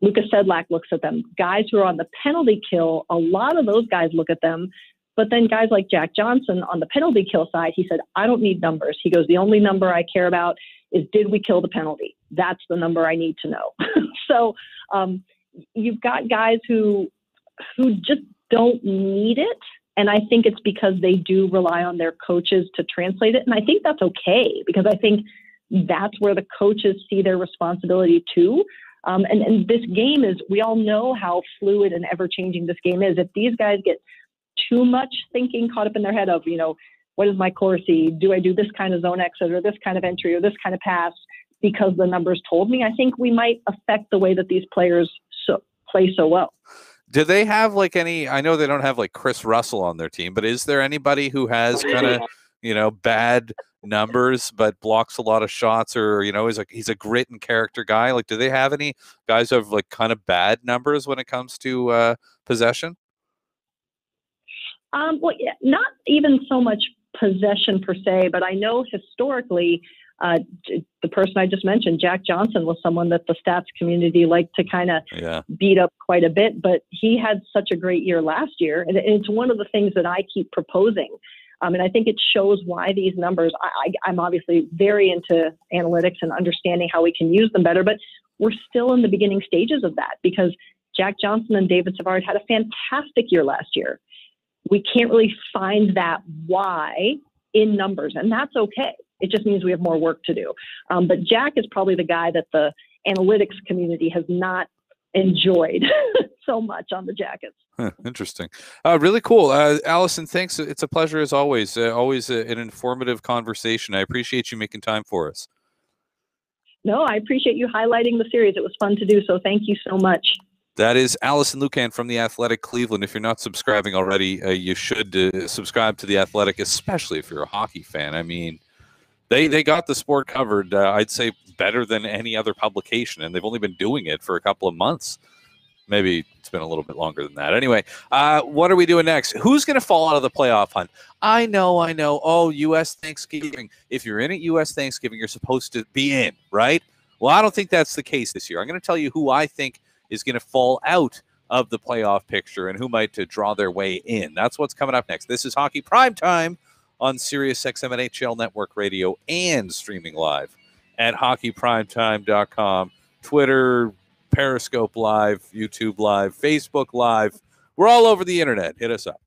Lucas Sedlak looks at them. Guys who are on the penalty kill, a lot of those guys look at them. But then guys like Jack Johnson on the penalty kill side, he said, I don't need numbers. He goes, the only number I care about is, did we kill the penalty? That's the number I need to know. So you've got guys who just don't need it. And I think it's because they do rely on their coaches to translate it. And I think that's okay, because I think that's where the coaches see their responsibility too. And this game is, we all know how fluid and ever-changing this game is. If these guys get too much thinking caught up in their head of, what is my core C? Do I do this kind of zone exit or this kind of entry or this kind of pass because the numbers told me? I think we might affect the way that these players play so well. Do they have I know they don't have Chris Russell on their team, but is there anybody who has kind of, bad numbers but blocks a lot of shots, or, he's a grit and character guy? Do they have any guys who have kind of bad numbers when it comes to possession? Well, yeah, not even so much possession per se, but I know historically, the person I just mentioned, Jack Johnson, was someone that the stats community liked to kind of beat up quite a bit, but he had such a great year last year. And it's one of the things that I keep proposing. And I think it shows why these numbers, I'm obviously very into analytics and understanding how we can use them better, but we're still in the beginning stages of that, because Jack Johnson and David Savard had a fantastic year last year. We can't really find that why in numbers, and that's okay. It just means we have more work to do. But Jack is probably the guy that the analytics community has not enjoyed so much on the Jackets. Interesting. Really cool. Alison, thanks. It's a pleasure as always. Always an informative conversation. I appreciate you making time for us. No, I appreciate you highlighting the series. It was fun to do, so thank you so much. That is Alison Lukan from The Athletic Cleveland. If you're not subscribing already, you should subscribe to The Athletic, especially if you're a hockey fan. I mean, they got the sport covered, I'd say, better than any other publication, and they've only been doing it for a couple of months. Maybe it's been a little bit longer than that. Anyway, what are we doing next? Who's going to fall out of the playoff hunt? I know. Oh, U.S. Thanksgiving. If you're in at U.S. Thanksgiving, you're supposed to be in, right? Well, I don't think that's the case this year. I'm going to tell you who I think is going to fall out of the playoff picture and who might draw their way in. That's what's coming up next. This is Hockey Primetime on SiriusXM and NHL Network Radio, and streaming live at hockeyprimetime.com, Twitter, Periscope Live, YouTube Live, Facebook Live. We're all over the internet. Hit us up.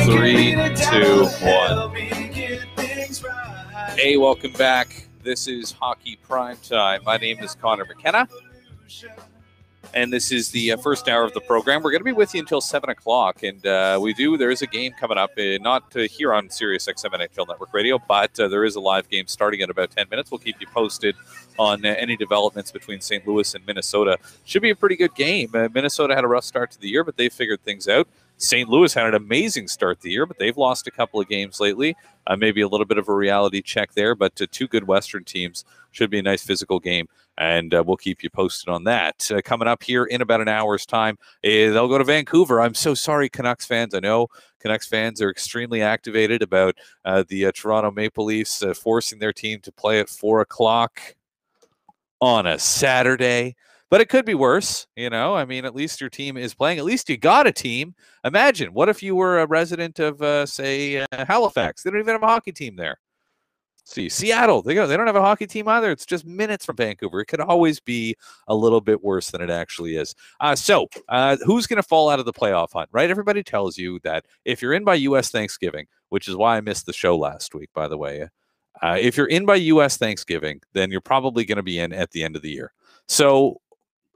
3, 2, 1. Hey, welcome back. This is Hockey Primetime. My name is Conor McKenna, and this is the first hour of the program. We're going to be with you until 7 o'clock, and there is a game coming up, not here on Sirius XM NHL Network Radio, but there is a live game starting in about 10 minutes. We'll keep you posted on any developments between St. Louis and Minnesota. Should be a pretty good game. Minnesota had a rough start to the year, but they figured things out. St. Louis had an amazing start to the year, but they've lost a couple of games lately. Maybe a little bit of a reality check there, but two good Western teams. Should be a nice physical game, and we'll keep you posted on that. Coming up here in about an hour's time, they'll go to Vancouver. I'm so sorry, Canucks fans. I know Canucks fans are extremely activated about the Toronto Maple Leafs forcing their team to play at 4 o'clock on a Saturday. But it could be worse, you know. I mean, at least your team is playing. At least you got a team. Imagine, what if you were a resident of, say, Halifax? They don't even have a hockey team there. See, Seattle, they don't have a hockey team either. It's just minutes from Vancouver. It could always be a little bit worse than it actually is. So who's going to fall out of the playoff hunt, right? Everybody tells you that if you're in by U.S. Thanksgiving, which is why I missed the show last week, by the way, if you're in by U.S. Thanksgiving, then you're probably going to be in at the end of the year. So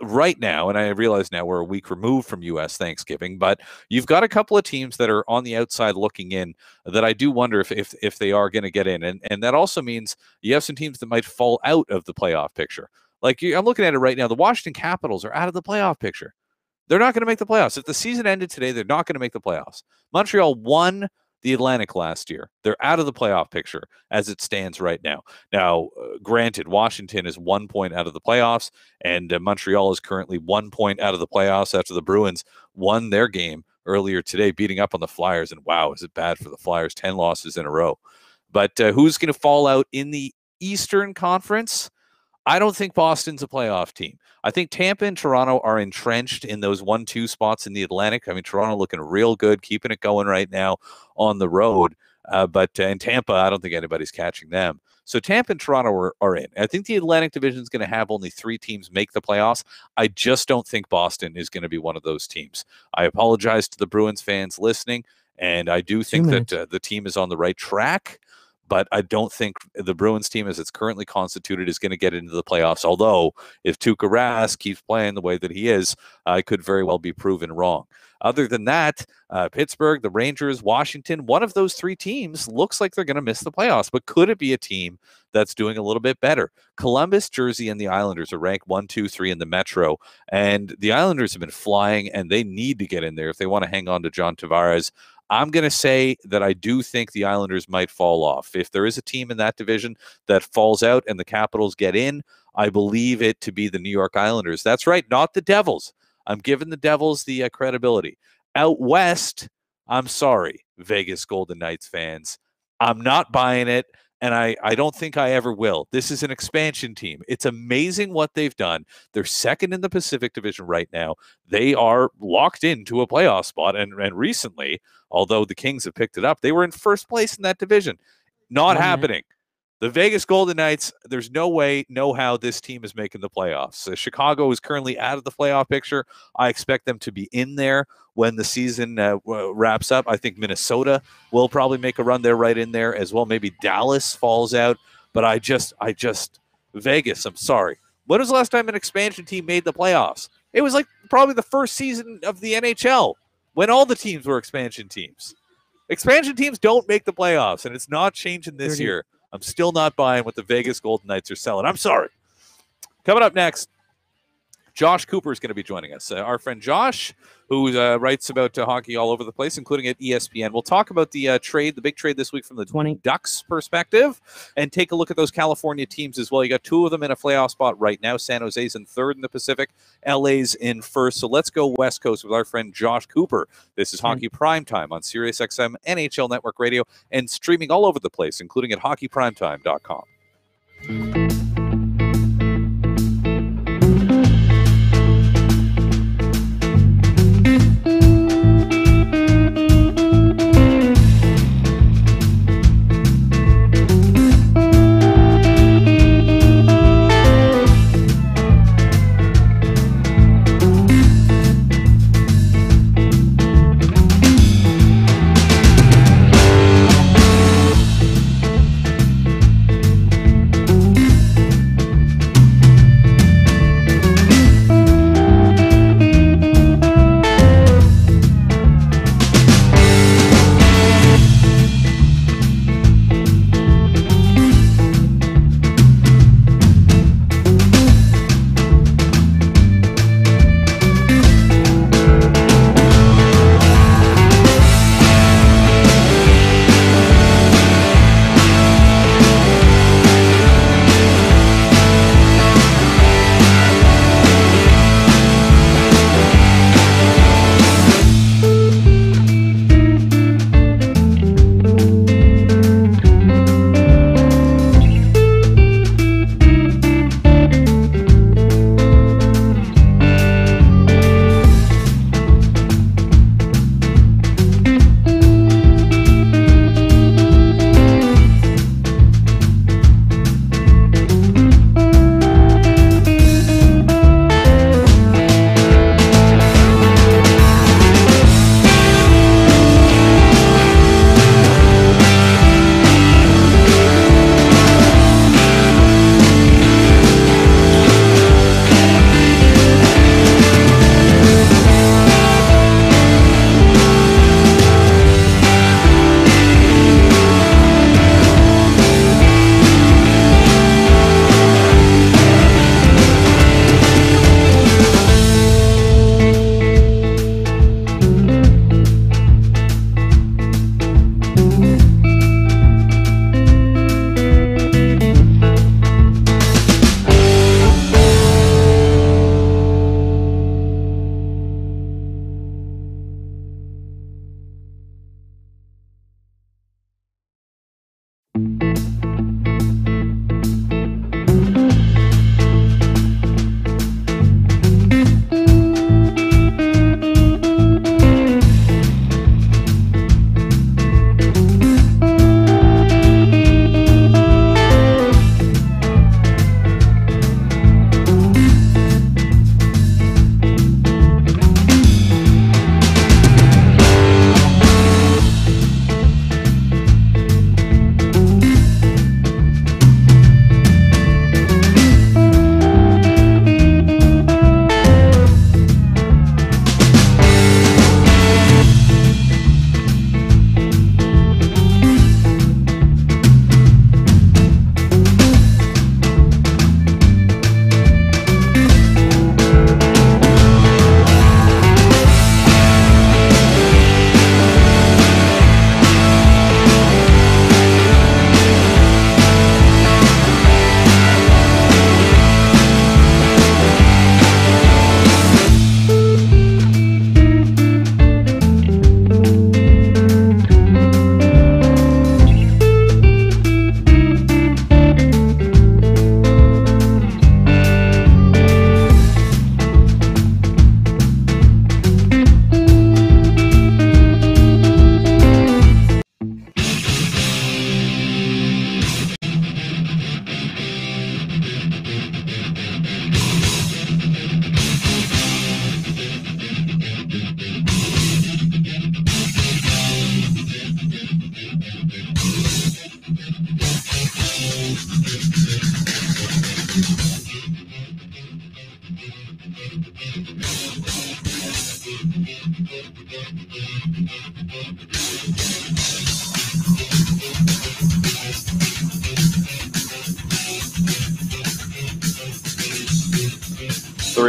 right now, and I realize now we're a week removed from U.S. Thanksgiving, but you've got a couple of teams that are on the outside looking in that I do wonder if they are going to get in. And that also means you have some teams that might fall out of the playoff picture. Like I'm looking at it right now, the Washington Capitals are out of the playoff picture. They're not going to make the playoffs. If the season ended today, they're not going to make the playoffs. Montreal won the Atlantic last year. They're out of the playoff picture as it stands right now. Now, granted, Washington is 1 point out of the playoffs, and Montreal is currently 1 point out of the playoffs after the Bruins won their game earlier today, beating up on the Flyers. And wow, is it bad for the Flyers? 10 losses in a row. But who's going to fall out in the Eastern Conference? I don't think Boston's a playoff team. I think Tampa and Toronto are entrenched in those 1-2 spots in the Atlantic. I mean, Toronto looking real good, keeping it going right now on the road. But in Tampa, I don't think anybody's catching them. So Tampa and Toronto are in. I think the Atlantic Division is going to have only 3 teams make the playoffs. I just don't think Boston is going to be one of those teams. I apologize to the Bruins fans listening, and I do think that the team is on the right track. But I don't think the Bruins team, as it's currently constituted, is going to get into the playoffs. Although, if Tuukka Rask keeps playing the way that he is, I could very well be proven wrong. Other than that, Pittsburgh, the Rangers, Washington, one of those 3 teams looks like they're going to miss the playoffs. But could it be a team that's doing a little bit better? Columbus, Jersey, and the Islanders are ranked 1, 2, 3 in the Metro. And the Islanders have been flying, and they need to get in there if they want to hang on to John Tavares. I'm going to say that I do think the Islanders might fall off. If there is a team in that division that falls out and the Capitals get in, I believe it to be the New York Islanders. That's right, not the Devils. I'm giving the Devils the credibility. Out west, I'm sorry, Vegas Golden Knights fans. I'm not buying it, and I don't think I ever will. This is an expansion team. It's amazing what they've done. They're second in the Pacific Division right now. They are locked into a playoff spot, and recently, although the Kings have picked it up, they were in first place in that division. Not happening. The Vegas Golden Knights, there's no way, no how this team is making the playoffs. Chicago is currently out of the playoff picture. I expect them to be in there when the season wraps up. I think Minnesota will probably make a run there, right in there as well. Maybe Dallas falls out. But I just, Vegas, I'm sorry. When was the last time an expansion team made the playoffs? It was like probably the first season of the NHL when all the teams were expansion teams. Expansion teams don't make the playoffs, and it's not changing this year. I'm still not buying what the Vegas Golden Knights are selling. I'm sorry. Coming up next, Josh Cooper is going to be joining us. Our friend Josh, who writes about hockey all over the place, including at ESPN. We'll talk about the trade, the big trade this week from the Ducks perspective, and take a look at those California teams as well. You got 2 of them in a playoff spot right now. San Jose's in 3rd in the Pacific. LA's in 1st. So let's go West Coast with our friend Josh Cooper. This is Hockey Primetime on Sirius XM, NHL Network Radio, and streaming all over the place, including at hockeyprimetime.com.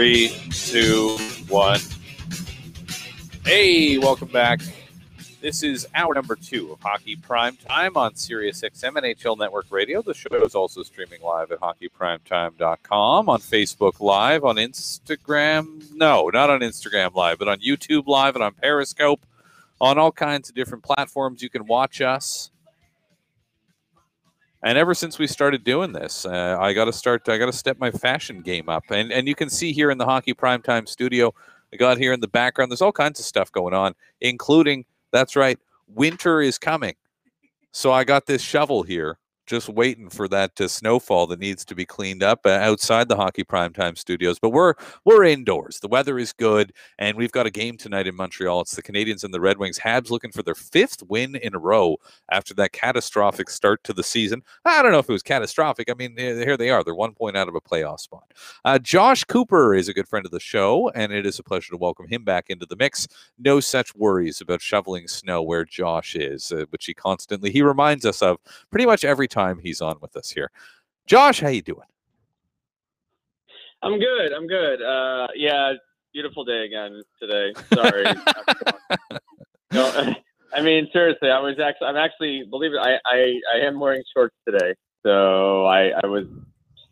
3, 2, 1. Hey, welcome back. This is hour number 2 of Hockey Primetime on SiriusXM NHL Network Radio. The show is also streaming live at hockeyprimetime.com, on Facebook Live, on Instagram. No, not on Instagram Live, but on YouTube Live and on Periscope. On all kinds of different platforms, you can watch us. And ever since we started doing this, I got to step my fashion game up. And you can see here in the Hockey Primetime studio, I got here in the background, there's all kinds of stuff going on, including, that's right, winter is coming. So I got this shovel here, just waiting for that snowfall that needs to be cleaned up outside the Hockey Primetime studios. But we're indoors. The weather is good, and we've got a game tonight in Montreal. It's the Canadiens and the Red Wings. Habs looking for their 5th win in a row after that catastrophic start to the season. I don't know if it was catastrophic. I mean, here they are. They're 1 point out of a playoff spot. Josh Cooper is a good friend of the show, and it is a pleasure to welcome him back into the mix. No such worries about shoveling snow where Josh is, which he reminds us of pretty much every time he's on with us here. Josh, how you doing? I'm good. Yeah, beautiful day again today. Sorry. No, I mean, seriously, I'm actually, believe it, I am wearing shorts today. So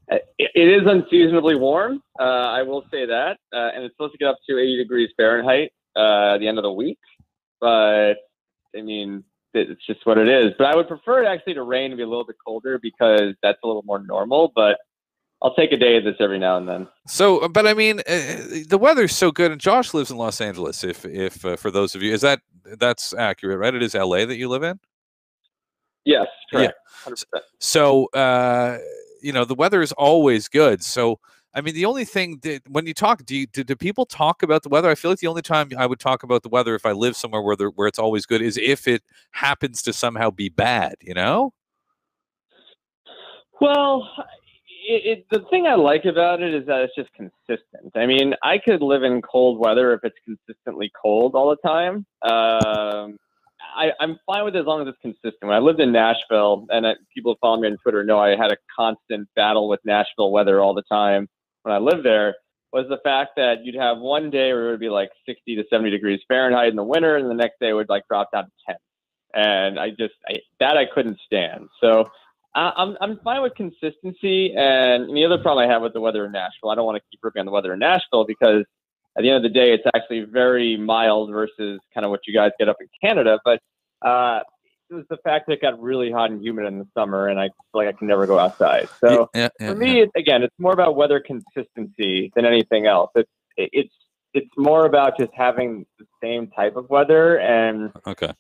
it is unseasonably warm. I will say that. And it's supposed to get up to 80 degrees Fahrenheit at the end of the week. But I mean, it's just what it is. But I would prefer it actually to rain and be a little bit colder because that's a little more normal. But I'll take a day of this every now and then. So, but I mean, the weather's so good. And Josh lives in Los Angeles. If for those of you, that's accurate, right? It is LA that you live in? Yes, correct. Yeah. 100%. So, the weather is always good. So, I mean, the only thing that when you talk, do people talk about the weather? I feel like the only time I would talk about the weather if I live somewhere where it's always good is if it happens to somehow be bad, Well, the thing I like about it is that it's just consistent. I mean, I could live in cold weather if it's consistently cold all the time. I'm fine with it as long as it's consistent. When I lived in Nashville, and people who follow me on Twitter know I had a constant battle with Nashville weather all the time when I lived there, was the fact that you'd have one day where it would be like 60 to 70 degrees Fahrenheit in the winter, and the next day it would like drop down to 10. And I couldn't stand. So I'm fine with consistency. And the other problem I have with the weather in Nashville, I don't want to keep ripping on the weather in Nashville because at the end of the day, it's actually very mild versus kind of what you guys get up in Canada. But it was the fact that it got really hot and humid in the summer, and I feel like I can never go outside. So for me, it's more about weather consistency than anything else. It's more about just having the same type of weather. And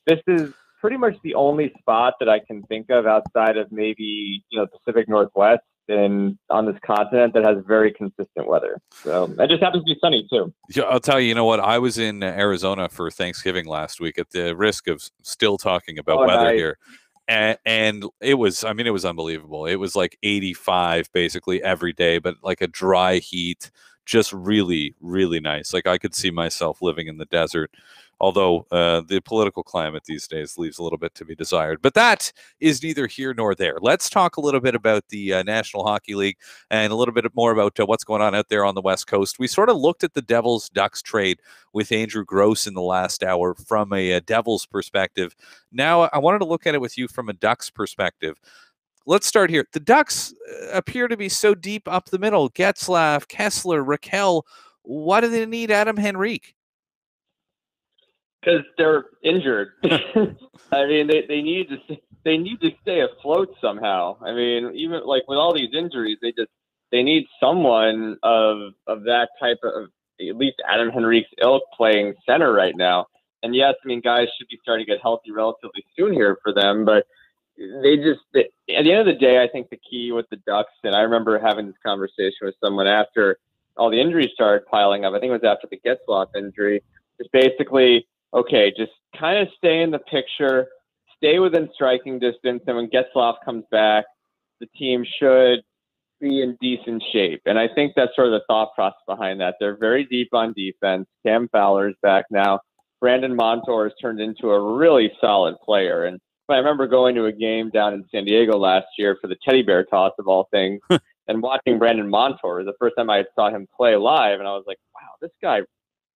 this is pretty much the only spot that I can think of outside of maybe Pacific Northwest and on this continent that has very consistent weather. So it just happens to be sunny too. Yeah, I'll tell you, what? I was in Arizona for Thanksgiving last week at the risk of still talking about weather here. And it was unbelievable. It was like 85 basically every day, but like a dry heat, just really, really nice. Like I could see myself living in the desert. Although the political climate these days leaves a little bit to be desired. But that is neither here nor there. Let's talk a little bit about the National Hockey League and a little bit more about what's going on out there on the West Coast. We sort of looked at the Devils-Ducks trade with Andrew Gross in the last hour from a Devils perspective. Now, I wanted to look at it with you from a Ducks perspective. Let's start here. The Ducks appear to be so deep up the middle. Getzlaf, Kessler, Raquel. Why do they need Adam Henrique? Because they're injured. I mean, they need to stay afloat somehow. I mean, even like with all these injuries, they need someone of that type of, at least Adam Henrique's ilk, playing center right now. And yes, I mean, guys should be starting to get healthy relatively soon here for them, but at the end of the day, I think the key with the Ducks, and I remember having this conversation with someone after all the injuries started piling up. I think it was after the Getzlaf injury. It's basically, okay, just kind of stay in the picture, stay within striking distance, and when Getzlaf comes back, the team should be in decent shape. And I think that's sort of the thought process behind that. They're very deep on defense. Cam Fowler's back now. Brandon Montour has turned into a really solid player. And I remember going to a game down in San Diego last year for the teddy bear toss of all things. and watching Brandon Montour, the first time I saw him play live, and I was like, wow, this guy,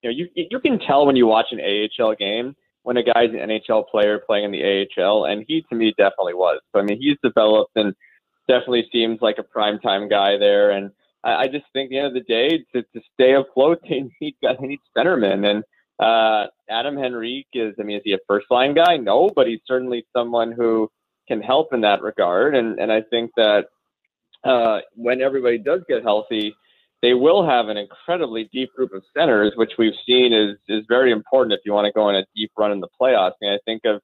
you can tell when you watch an AHL game when a guy's an NHL player playing in the AHL, and he, to me, definitely was. So, I mean, he's developed and definitely seems like a primetime guy there, and I just think at the end of the day, to stay afloat, they need centermen, and Adam Henrique is he a first-line guy? No, but he's certainly someone who can help in that regard, and I think that when everybody does get healthy, they will have an incredibly deep group of centers, which we've seen is very important if you want to go on a deep run in the playoffs. I think of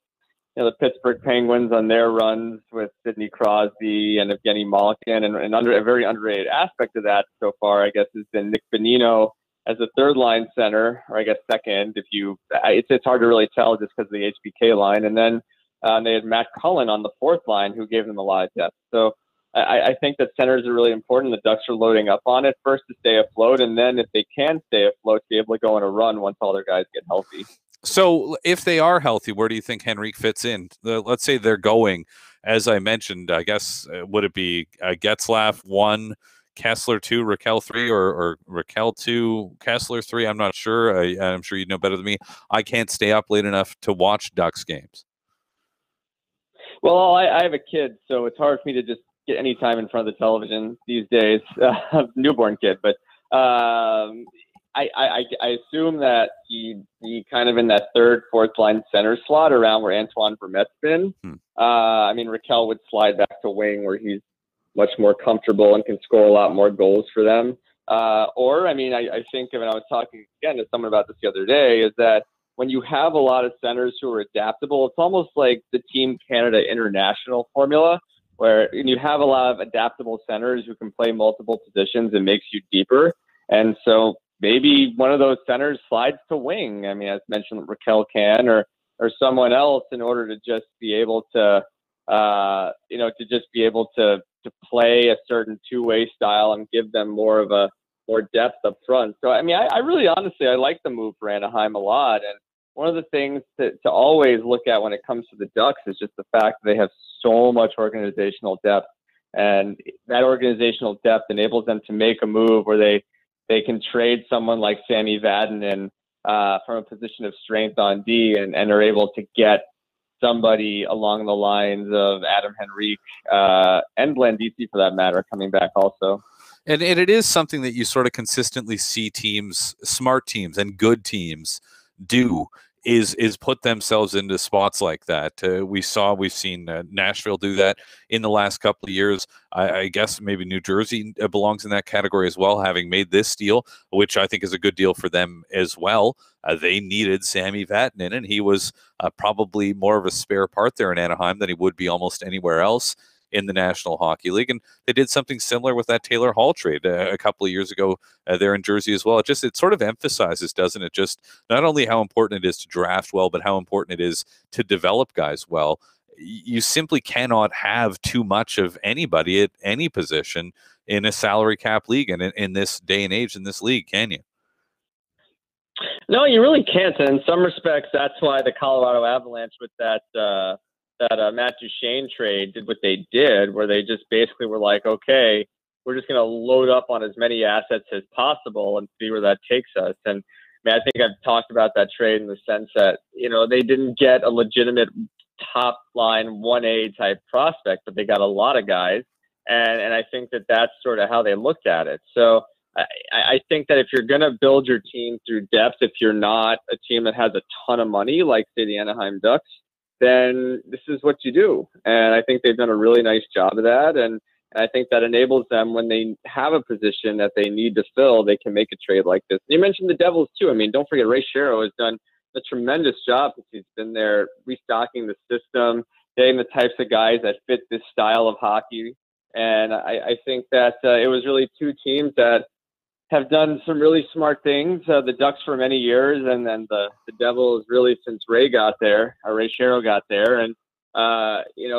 the Pittsburgh Penguins on their runs with Sidney Crosby and Evgeny Malkin, and under a very underrated aspect of that so far, I guess, has been Nick Bonino as a third-line center, or I guess second. It's hard to really tell just because of the HBK line, and then they had Matt Cullen on the fourth line, who gave them a lot of depth. So I think that centers are really important. The Ducks are loading up on it first to stay afloat, and then if they can stay afloat, to be able to go on a run once all their guys get healthy. So if they are healthy, where do you think Henrique fits in? Let's say they're going, as I mentioned, I guess, would it be Getzlaf 1, Kessler 2, Raquel 3, or Raquel 2, Kessler 3? I'm not sure. I'm sure you know better than me. I can't stay up late enough to watch Ducks games. Well, I have a kid, so it's hard for me to just get any time in front of the television these days. Newborn kid, but I assume that he kind of in that third, fourth line center slot around where Antoine Vermette's been. Raquel would slide back to wing where he's much more comfortable and can score a lot more goals for them. I think, I was talking again to someone about this the other day, is that when you have a lot of centers who are adaptable, it's almost like the Team Canada international formula, where you have a lot of adaptable centers who can play multiple positions and makes you deeper. And so maybe one of those centers slides to wing. As mentioned, Raquel can, or someone else, in order to just be able to, to play a certain two-way style and give them more depth up front. So, I really honestly, I like the move for Anaheim a lot. And one of the things to always look at when it comes to the Ducks is just the fact that they have so much organizational depth. And that organizational depth enables them to make a move where they can trade someone like Sami Vatanen from a position of strength on D and are able to get somebody along the lines of Adam Henrique and Blandisi, for that matter, coming back also. And it is something that you sort of consistently see teams, smart teams and good teams do, is put themselves into spots like that. We've seen Nashville do that in the last couple of years. I guess maybe New Jersey belongs in that category as well, having made this deal, which I think is a good deal for them as well. They needed Sami Vatanen, and he was probably more of a spare part there in Anaheim than he would be almost anywhere else in the National Hockey League. And they did something similar with that Taylor Hall trade a couple of years ago there in Jersey as well. It sort of emphasizes, doesn't it, just not only how important it is to draft well, but how important it is to develop guys well. You simply cannot have too much of anybody at any position in a salary cap league and in this day and age in this league, can you? No, you really can't. And in some respects, that's why the Colorado Avalanche with that Matt Duchene trade did what they did, where they just basically were like, okay, we're just going to load up on as many assets as possible and see where that takes us. And I think I've talked about that trade in the sense that, they didn't get a legitimate top line 1A type prospect, but they got a lot of guys. And I think that that's sort of how they looked at it. So I think that if you're going to build your team through depth, if you're not a team that has a ton of money, like say the Anaheim Ducks, then this is what you do. And I think they've done a really nice job of that. And I think that enables them, when they have a position that they need to fill, they can make a trade like this. And you mentioned the Devils too. Don't forget, Ray Shero has done a tremendous job since he's been there, restocking the system, getting the types of guys that fit this style of hockey. And I think that it was really two teams that have done some really smart things. The Ducks for many years, and then the Devils really since Ray got there, or Ray Shero got there. And,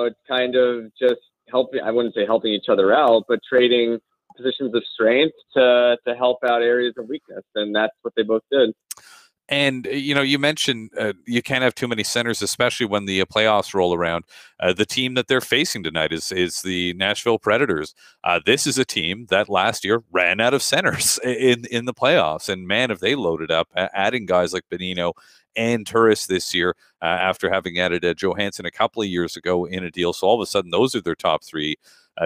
it's kind of just helping, I wouldn't say helping each other out, but trading positions of strength to help out areas of weakness. And that's what they both did. And, you mentioned you can't have too many centers, especially when the playoffs roll around. The team that they're facing tonight is the Nashville Predators. This is a team that last year ran out of centers in the playoffs. And, man, if they loaded up, adding guys like Bonino and Turris this year after having added Johansson a couple of years ago in a deal. So all of a sudden, those are their top three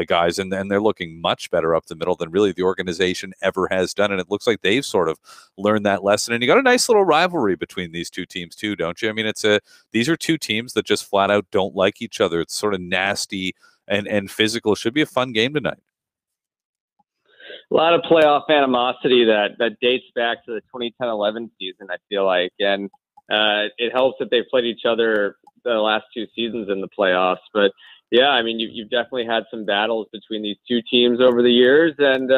guys, and they're looking much better up the middle than really the organization ever has done. And it looks like they've sort of learned that lesson. And you got a nice little rivalry between these two teams too, don't you? I mean, these are two teams that just flat out don't like each other. It's sort of nasty and physical. It should be a fun game tonight. A lot of playoff animosity that dates back to the 2010-11 season, I feel like. And it helps that they've played each other the last two seasons in the playoffs. But yeah, I mean, you've definitely had some battles between these two teams over the years, and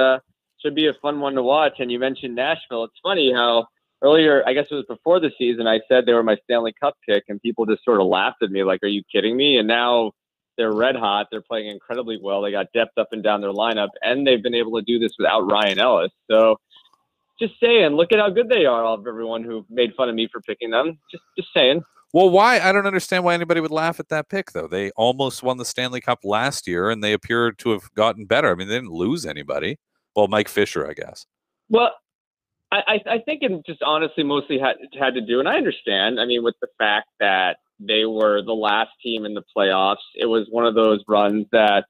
should be a fun one to watch. And you mentioned Nashville. It's funny how earlier, I guess it was before the season, I said they were my Stanley Cup pick, and people just sort of laughed at me like, are you kidding me? And now they're red hot. They're playing incredibly well. They got depth up and down their lineup, and they've been able to do this without Ryan Ellis. So just saying, look at how good they are, all of everyone who made fun of me for picking them. Just saying. Well, why? I don't understand why anybody would laugh at that pick, though. They almost won the Stanley Cup last year, and they appear to have gotten better. I mean, they didn't lose anybody. Well, Mike Fisher, I guess. Well, I think it just honestly mostly had to do, and I understand, I mean, with the fact that they were the last team in the playoffs. It was one of those runs that,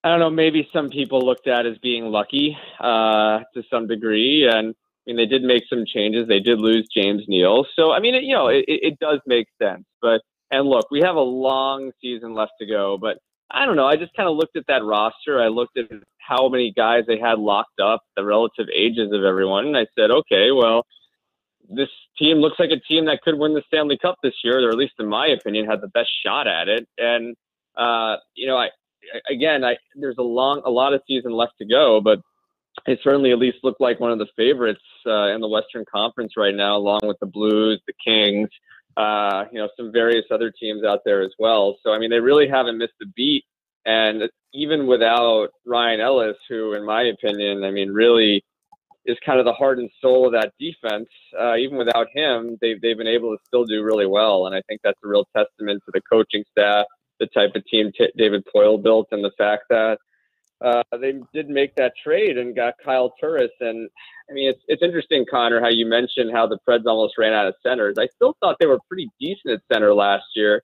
I don't know, maybe some people looked at as being lucky to some degree, and I mean, they did make some changes. They did lose James Neal. So, I mean, it does make sense. And look, we have a long season left to go. But I don't know. I just kind of looked at that roster. I looked at how many guys they had locked up, the relative ages of everyone. And I said, okay, well, this team looks like a team that could win the Stanley Cup this year, or at least in my opinion, had the best shot at it. And, there's a lot of season left to go, but they certainly at least look like one of the favorites in the Western Conference right now, along with the Blues, the Kings, some various other teams out there as well. So, I mean, they really haven't missed a beat. And even without Ryan Ellis, who, in my opinion, I mean, really is kind of the heart and soul of that defense, even without him, they've been able to still do really well. And I think that's a real testament to the coaching staff, the type of team David Poile built, and the fact that they did make that trade and got Kyle Turris. And I mean, it's interesting, Connor, how you mentioned how the Preds almost ran out of centers. I still thought they were pretty decent at center last year,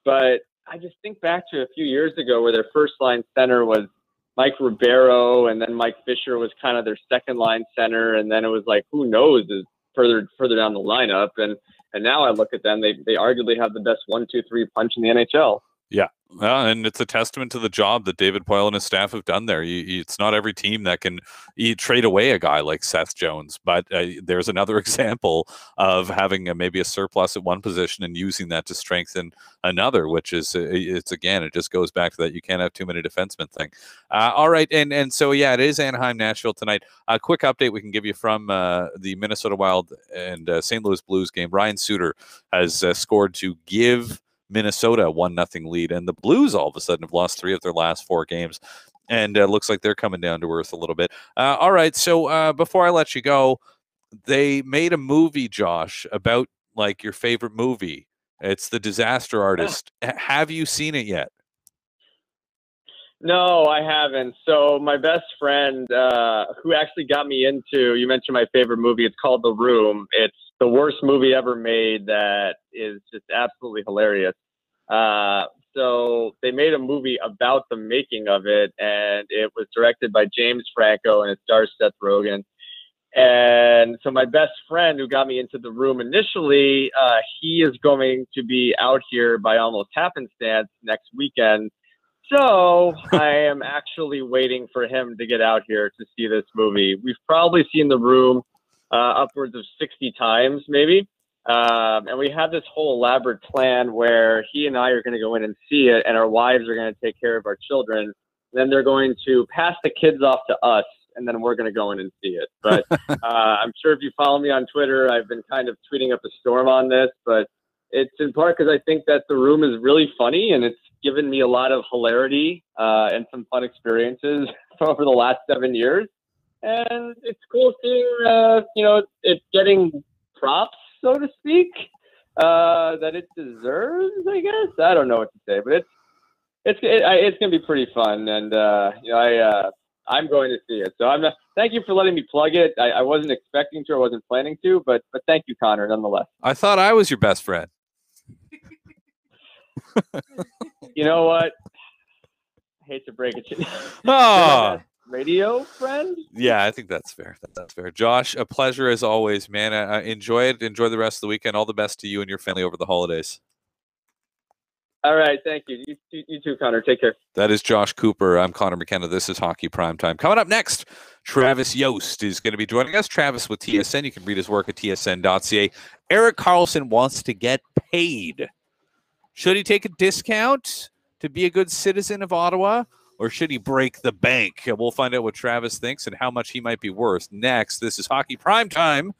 but I just think back to a few years ago where their first line center was Mike Ribeiro, and then Mike Fisher was kind of their second line center. And then it was like, who knows, is further down the lineup. And now I look at them, they arguably have the best 1-2-3 punch in the NHL. Yeah. Well, and it's a testament to the job that David Poile and his staff have done there. It's not every team that can trade away a guy like Seth Jones, but there's another example of having maybe a surplus at one position and using that to strengthen another, which is, it just goes back to that you can't have too many defensemen thing. All right, and so, yeah, it is Anaheim, Nashville tonight. A quick update we can give you from the Minnesota Wild and St. Louis Blues game. Ryan Suter has scored to give Minnesota a 1-0 lead, and the Blues all of a sudden have lost 3 of their last 4 games, and looks like they're coming down to earth a little bit. All right, so before I let you go, they made a movie, Josh, about like your favorite movie. It's The Disaster Artist. Have you seen it yet? No, I haven't. So my best friend, who actually got me into, you mentioned my favorite movie, it's called The Room. It's the worst movie ever made that is just absolutely hilarious. So they made a movie about the making of it, and it was directed by James Franco, and it stars Seth Rogen. And so my best friend who got me into The Room initially, he is going to be out here by almost happenstance next weekend. So I am actually waiting for him to get out here to see this movie. We've probably seen The Room upwards of 60 times, maybe. And we have this whole elaborate plan where he and I are going to go in and see it, and our wives are going to take care of our children. Then they're going to pass the kids off to us, and then we're going to go in and see it. But I'm sure if you follow me on Twitter, I've been kind of tweeting up a storm on this, but it's in part because I think that The Room is really funny, and it's given me a lot of hilarity and some fun experiences over the last 7 years. And it's cool seeing, it getting props so to speak, that it deserves, I guess. I don't know what to say, but it's going to be pretty fun, and I'm going to see it. So thank you for letting me plug it. I wasn't expecting to, I wasn't planning to, but thank you, Connor, nonetheless. I thought I was your best friend. You know what? I hate to break it to you. Oh. Radio friend? Yeah, I think that's fair. That's fair. Josh, a pleasure as always, man. Enjoy it. Enjoy the rest of the weekend. All the best to you and your family over the holidays. All right, thank you. You too, Connor. Take care. That is Josh Cooper. I'm Conor McKenna. This is Hockey Primetime. Coming up next, Travis Yost is going to be joining us. Travis with TSN. You can read his work at TSN.Ca. Erik Karlsson wants to get paid. Should he take a discount to be a good citizen of Ottawa? Or should he break the bank? We'll find out what Travis thinks and how much he might be worth. Next, this is Hockey Primetime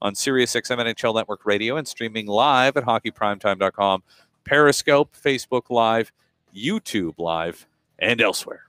on SiriusXM NHL Network Radio and streaming live at hockeyprimetime.com, Periscope, Facebook Live, YouTube Live, and elsewhere.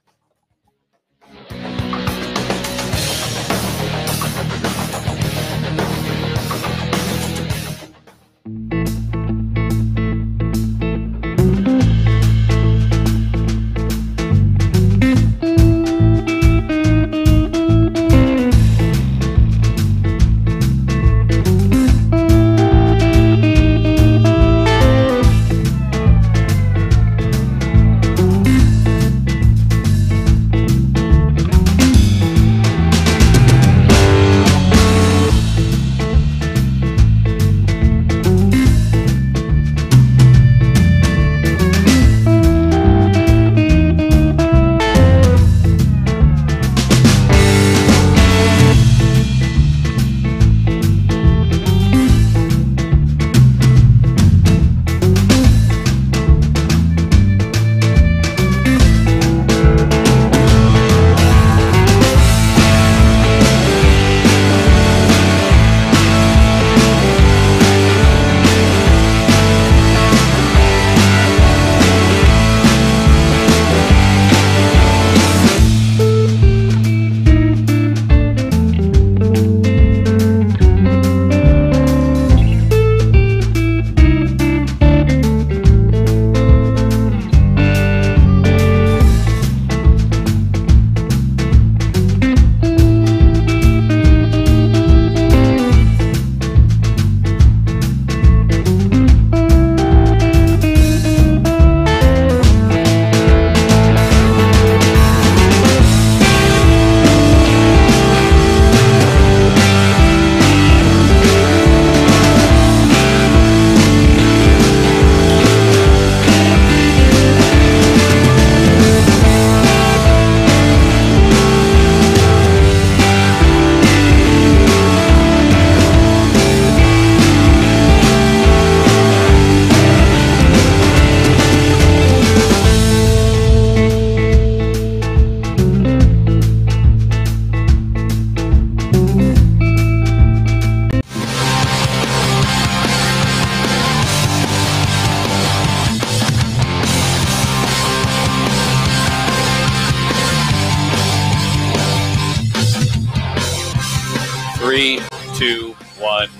Three, two, one.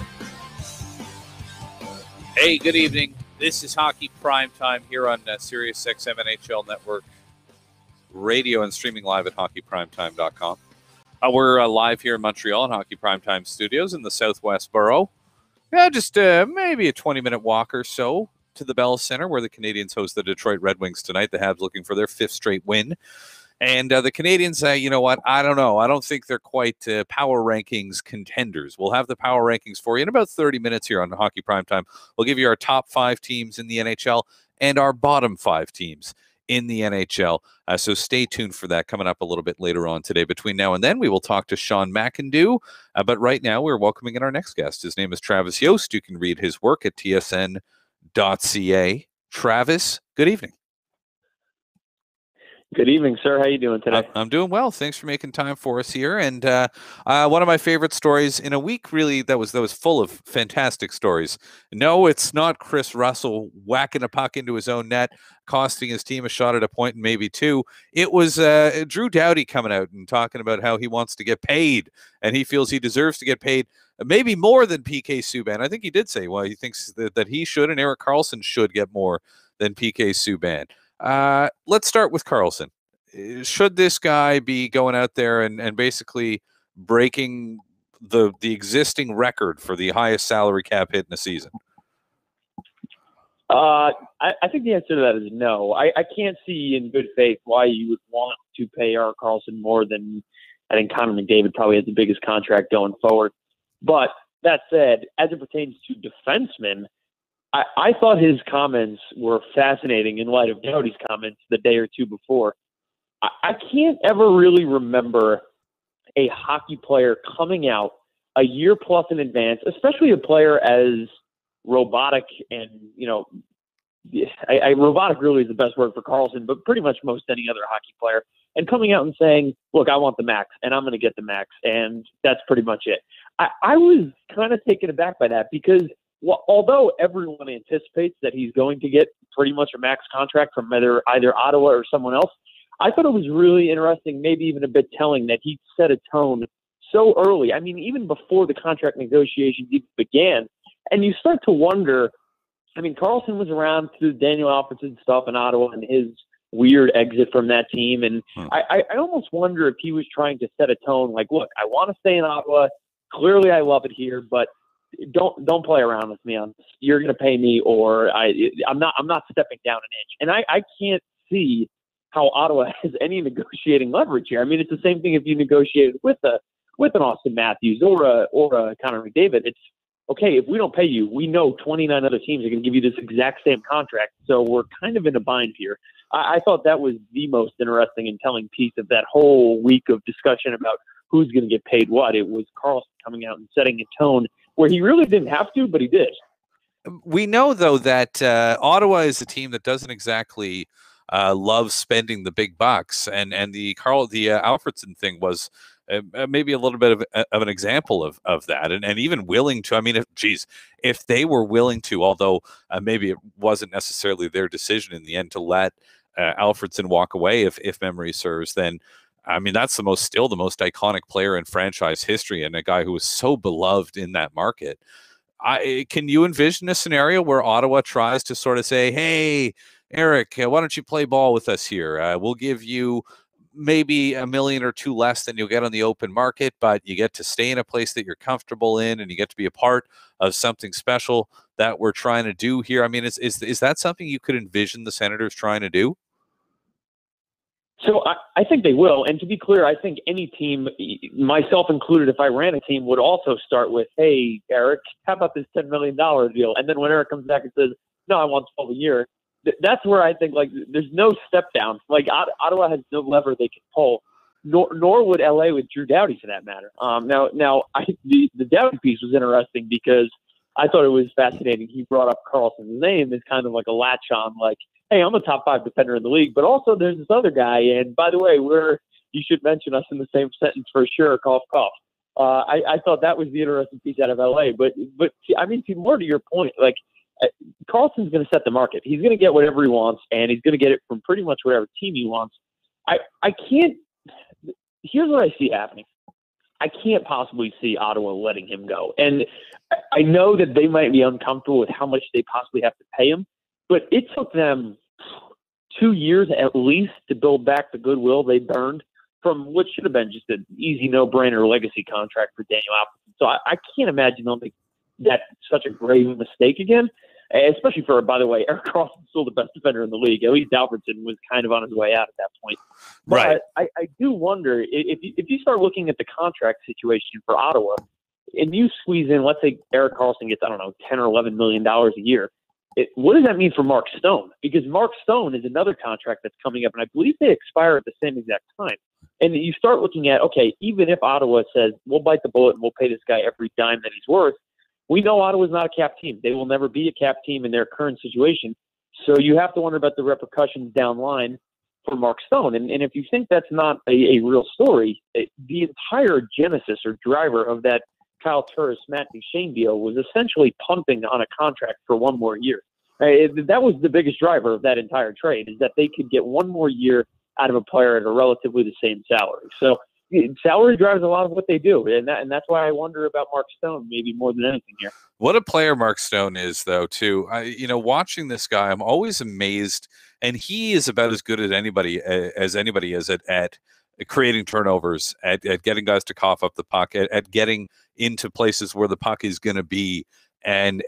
Hey, good evening. This is Hockey Primetime here on SiriusXM NHL Network Radio and streaming live at hockeyprimetime.com. We're live here in Montreal in Hockey Primetime Studios in the Southwest Borough. Yeah, just maybe a 20-minute walk or so to the Bell Center where the Canadians host the Detroit Red Wings tonight. The Habs looking for their 5th straight win. And the Canadians, you know what? I don't know. I don't think they're quite power rankings contenders. We'll have the power rankings for you in about 30 minutes here on Hockey Primetime. We'll give you our top 5 teams in the NHL and our bottom 5 teams in the NHL. So stay tuned for that coming up a little bit later on today. Between now and then, we will talk to Sean McIndoe. But right now, we're welcoming in our next guest. His name is Travis Yost. You can read his work at TSN.Ca. Travis, good evening. Good evening, sir. How you doing today? I'm doing well. Thanks for making time for us here. And one of my favorite stories in a week, really, that was full of fantastic stories. No, it's not Chris Russell whacking a puck into his own net, costing his team a shot at a point and maybe two. It was Drew Doughty coming out and talking about how he wants to get paid, and he feels he deserves to get paid maybe more than PK Subban. I think he did say, well, he thinks that he should, and Erik Karlsson should get more than PK Subban. Let's start with Karlsson. Should this guy be going out there and basically breaking the existing record for the highest salary cap hit in a season? I think the answer to that is no. I can't see in good faith why you would want to pay Erik Karlsson more than I think Conor McDavid probably has the biggest contract going forward. But that said, as it pertains to defensemen, I thought his comments were fascinating in light of Doughty's comments the day or two before. I can't ever really remember a hockey player coming out a year plus in advance, especially a player as robotic and, robotic really is the best word for Karlsson, but pretty much most any other hockey player, and coming out and saying, look, I want the max, and I'm going to get the max, and that's pretty much it. I was kind of taken aback by that because although everyone anticipates that he's going to get pretty much a max contract from either Ottawa or someone else, I thought it was really interesting, maybe even a bit telling, that he set a tone so early. I mean, even before the contract negotiations even began. And you start to wonder, I mean, Karlsson was around through Daniel Alfredsson stuff in Ottawa and his weird exit from that team. And I almost wonder if he was trying to set a tone like, look, I want to stay in Ottawa. Clearly I love it here, but don't play around with me on this. You're going to pay me, or I'm not stepping down an inch. And I can't see how Ottawa has any negotiating leverage here. I mean, it's the same thing if you negotiated with an Austin Matthews or a Conor McDavid. It's okay, if we don't pay you, we know 29 other teams are going to give you this exact same contract, so we're kind of in a bind here. I thought that was the most interesting and telling piece of that whole week of discussion about who's going to get paid what. It was Karlsson coming out and setting a tone where he really didn't have to, but he did. We know, though, that Ottawa is a team that doesn't exactly love spending the big bucks, and the Alfredsson thing was maybe a little bit of an example of that, and even willing to. I mean, if they were willing to, although maybe it wasn't necessarily their decision in the end to let Alfredsson walk away, if memory serves, then I mean that's still the most iconic player in franchise history, and a guy who was so beloved in that market. Can you envision a scenario where Ottawa tries to sort of say, hey, Eric, why don't you play ball with us here? We'll give you maybe $1 million or $2 less than you'll get on the open market, but you get to stay in a place that you're comfortable in, and you get to be a part of something special that we're trying to do here. I mean, is that something you could envision the Senators trying to do? So I think they will. And to be clear, I think any team, myself included, if I ran a team, would also start with, hey, Eric, how about this $10 million deal? And then when Eric comes back and says, no, I want 12 a year, that's where I think, like, there's no step down. Like, Ottawa has no lever they can pull, nor would LA with Drew Doughty, for that matter. The Doughty piece was interesting because I thought it was fascinating. He brought up Karlsson's name as kind of like a latch on, like, hey, I'm a top 5 defender in the league, but also there's this other guy, and by the way, you should mention us in the same sentence for sure, cough, cough. I thought that was the interesting piece out of LA, but I mean, more to your point, like, Karlsson's going to set the market. He's going to get whatever he wants, and he's going to get it from pretty much whatever team he wants. Here's what I see happening. I can't possibly see Ottawa letting him go. And I know that they might be uncomfortable with how much they possibly have to pay him, but it took them 2 years at least to build back the goodwill they burned from what should have been just an easy no-brainer legacy contract for Daniel Alfredsson. So I can't imagine they'll make that such a grave mistake again, especially for, by the way, Erik Karlsson's still the best defender in the league. At least Alfredsson was kind of on his way out at that point. But right. I do wonder, if you start looking at the contract situation for Ottawa, and you squeeze in, let's say Erik Karlsson gets, I don't know, $10 or $11 million a year, what does that mean for Mark Stone? Because Mark Stone is another contract that's coming up, and I believe they expire at the same exact time. And you start looking at, okay, even if Ottawa says, we'll bite the bullet and we'll pay this guy every dime that he's worth, we know Ottawa's not a cap team. They will never be a cap team in their current situation. So you have to wonder about the repercussions down line. for Mark Stone. And if you think that's not a real story, the entire genesis or driver of that Kyle Turris, Matt Duchene deal was essentially punting on a contract for one more year. That was the biggest driver of that entire trade, is that they could get one more year out of a player at a relatively the same salary. So salary drives a lot of what they do, and that's why I wonder about Mark Stone maybe more than anything here. What a player Mark Stone is, though, too. Watching this guy, I'm always amazed, and he is about as good as anybody is at creating turnovers, at getting guys to cough up the puck, at getting into places where the puck is going to be, and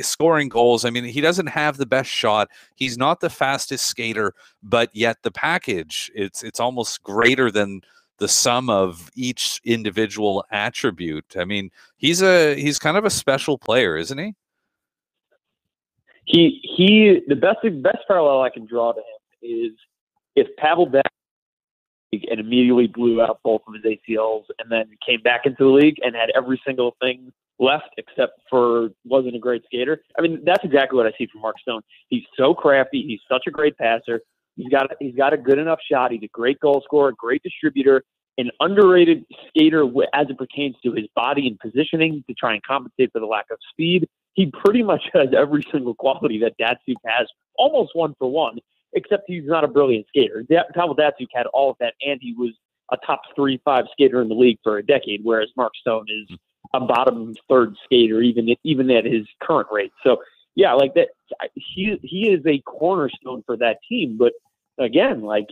scoring goals. I mean, he doesn't have the best shot. He's not the fastest skater, but yet the package, it's almost greater than the sum of each individual attribute. I mean, he's kind of a special player, isn't he? The best parallel I can draw to him is if Pavel Datsyuk and immediately blew out both of his ACLs and then came back into the league and had every single thing left except for wasn't a great skater. I mean, that's exactly what I see from Mark Stone. He's so crafty. He's such a great passer. He's got a good enough shot. He's a great goal scorer, great distributor, an underrated skater as it pertains to his body and positioning to try and compensate for the lack of speed. He pretty much has every single quality that Datsyuk has, almost one for one, except he's not a brilliant skater. Pavel Datsyuk had all of that, and he was a top 3-5 skater in the league for a decade, whereas Mark Stone is a bottom third skater, even at his current rate. So, yeah, like that, he is a cornerstone for that team. But again, like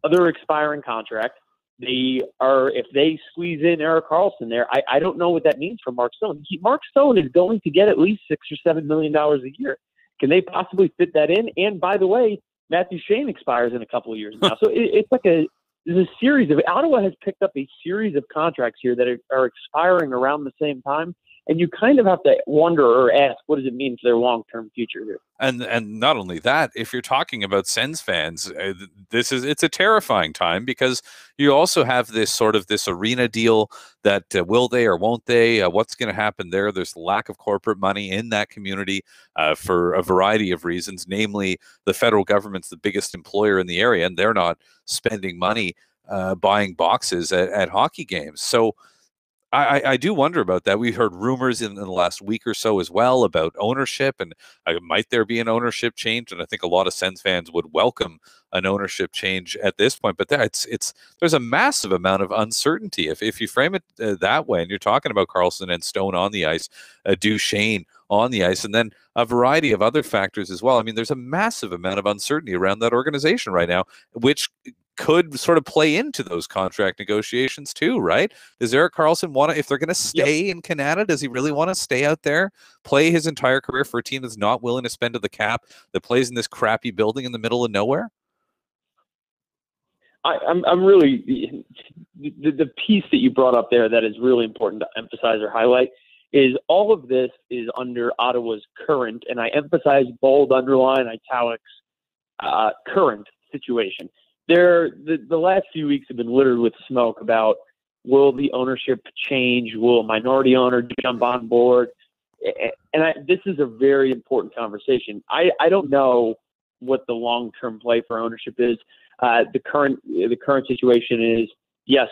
other expiring contract, if they squeeze in Erik Karlsson there, I don't know what that means for Mark Stone. Mark Stone is going to get at least $6 or $7 million a year. Can they possibly fit that in? And by the way, Matt Duchene expires in a couple of years now. So it's like there's a series of – Ottawa has picked up a series of contracts here that are expiring around the same time. And you kind of have to wonder or ask, what does it mean for their long-term future here? And not only that, if you're talking about Sens fans, it's a terrifying time, because you also have this arena deal that will they or won't they? What's going to happen there? There's lack of corporate money in that community for a variety of reasons. Namely, the federal government's the biggest employer in the area, and they're not spending money buying boxes at hockey games. So I do wonder about that. We heard rumors in the last week or so as well about ownership, and might there be an ownership change? And I think a lot of Sens fans would welcome an ownership change at this point. But there's a massive amount of uncertainty if you frame it that way. And you're talking about Karlsson and Stone on the ice, Duchene on the ice, and then a variety of other factors as well. I mean, there's a massive amount of uncertainty around that organization right now, which could sort of play into those contract negotiations too, right? Does Erik Karlsson want to, if they're going to stay in Canada, does he really want to stay out there, play his entire career for a team that's not willing to spend to the cap, that plays in this crappy building in the middle of nowhere? I'm really, the piece that you brought up there that is really important to emphasize or highlight is all of this is under Ottawa's current, and I emphasize bold, underline, italics, current situation. The last few weeks have been littered with smoke about, will the ownership change? Will a minority owner jump on board? And this is a very important conversation. I don't know what the long-term play for ownership is. The current situation is, yes,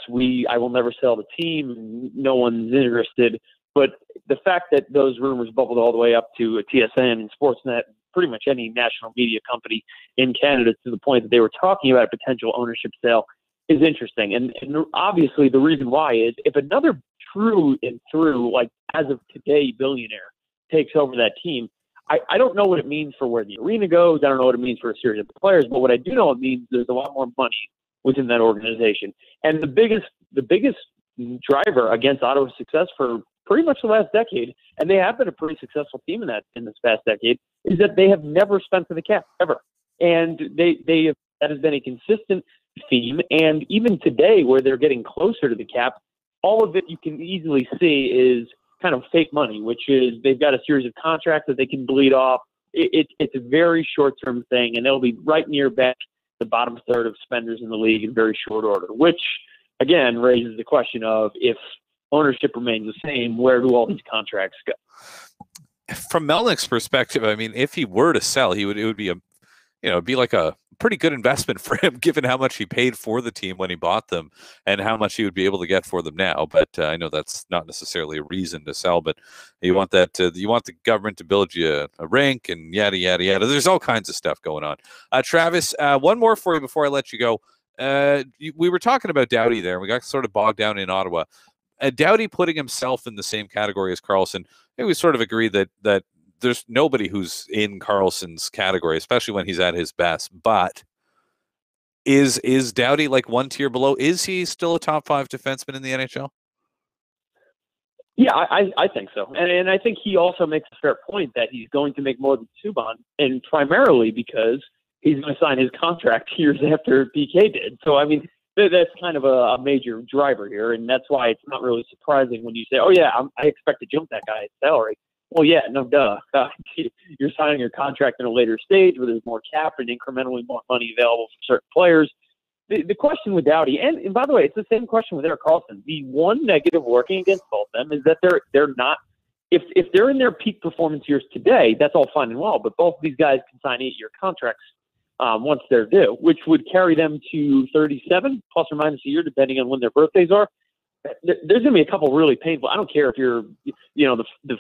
I will never sell the team. No one's interested. But the fact that those rumors bubbled all the way up to TSN and SportsNet, pretty much any national media company in Canada, to the point that they were talking about a potential ownership sale, is interesting. And obviously the reason why is, if another true and through, like as of today, billionaire takes over that team, I don't know what it means for where the arena goes. I don't know what it means for a series of players, but what I do know it means there's a lot more money within that organization. And the biggest driver against Ottawa's success for pretty much the last decade, and they have been a pretty successful team in this past decade, is that they have never spent to the cap ever, and that has been a consistent theme. And even today, where they're getting closer to the cap, all of it you can easily see is kind of fake money, which is they've got a series of contracts that they can bleed off. It's a very short-term thing, and they'll be right near back the bottom third of spenders in the league in very short order, which again raises the question of, if ownership remains the same, where do all these contracts go? From Melnick's perspective, I mean, if he were to sell, it would be it'd be like a pretty good investment for him, given how much he paid for the team when he bought them and how much he would be able to get for them now. But I know that's not necessarily a reason to sell, but you want that, you want the government to build you a rink and yada, yada, yada. There's all kinds of stuff going on. Travis, one more for you before I let you go. We were talking about Doughty there. We got sort of bogged down in Ottawa. Doughty putting himself in the same category as Karlsson, I think we sort of agree that there's nobody who's in Karlsson's category, especially when he's at his best. But is Doughty like one tier below? Is he still a top 5 defenseman in the NHL? Yeah, I think so. And I think he also makes a fair point that he's going to make more than Subban, and primarily because he's going to sign his contract years after PK did. So, I mean, that's kind of a major driver here, and that's why it's not really surprising when you say, oh, yeah, I expect to jump that guy's salary. Well, yeah, no, duh. You're signing your contract in a later stage where there's more cap and incrementally more money available for certain players. The question with Doughty, and by the way, it's the same question with Erik Karlsson. The one negative working against both of them is that they're not. If they're in their peak performance years today, that's all fine and well. But both of these guys can sign 8-year contracts once they're due, which would carry them to 37 plus or minus a year, depending on when their birthdays are. There's going to be a couple really painful. I don't care if you're, the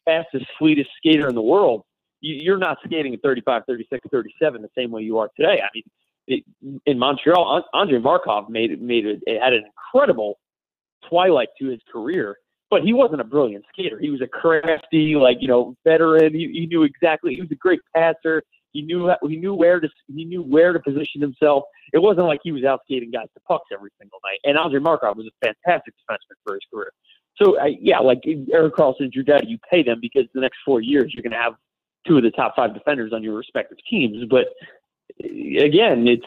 fastest, fleetest skater in the world. You're not skating at 35, 36, 37 the same way you are today. I mean, in Montreal, Andrei Markov had an incredible twilight to his career, but he wasn't a brilliant skater. He was a crafty, veteran. He knew exactly. He was a great passer. He knew where to position himself. It wasn't like he was out skating guys to pucks every single night. And Andrei Markov was a fantastic defenseman for his career. So like Erik Karlsson, Drew Doughty, you pay them because the next 4 years you're going to have 2 of the top 5 defenders on your respective teams. But again, it's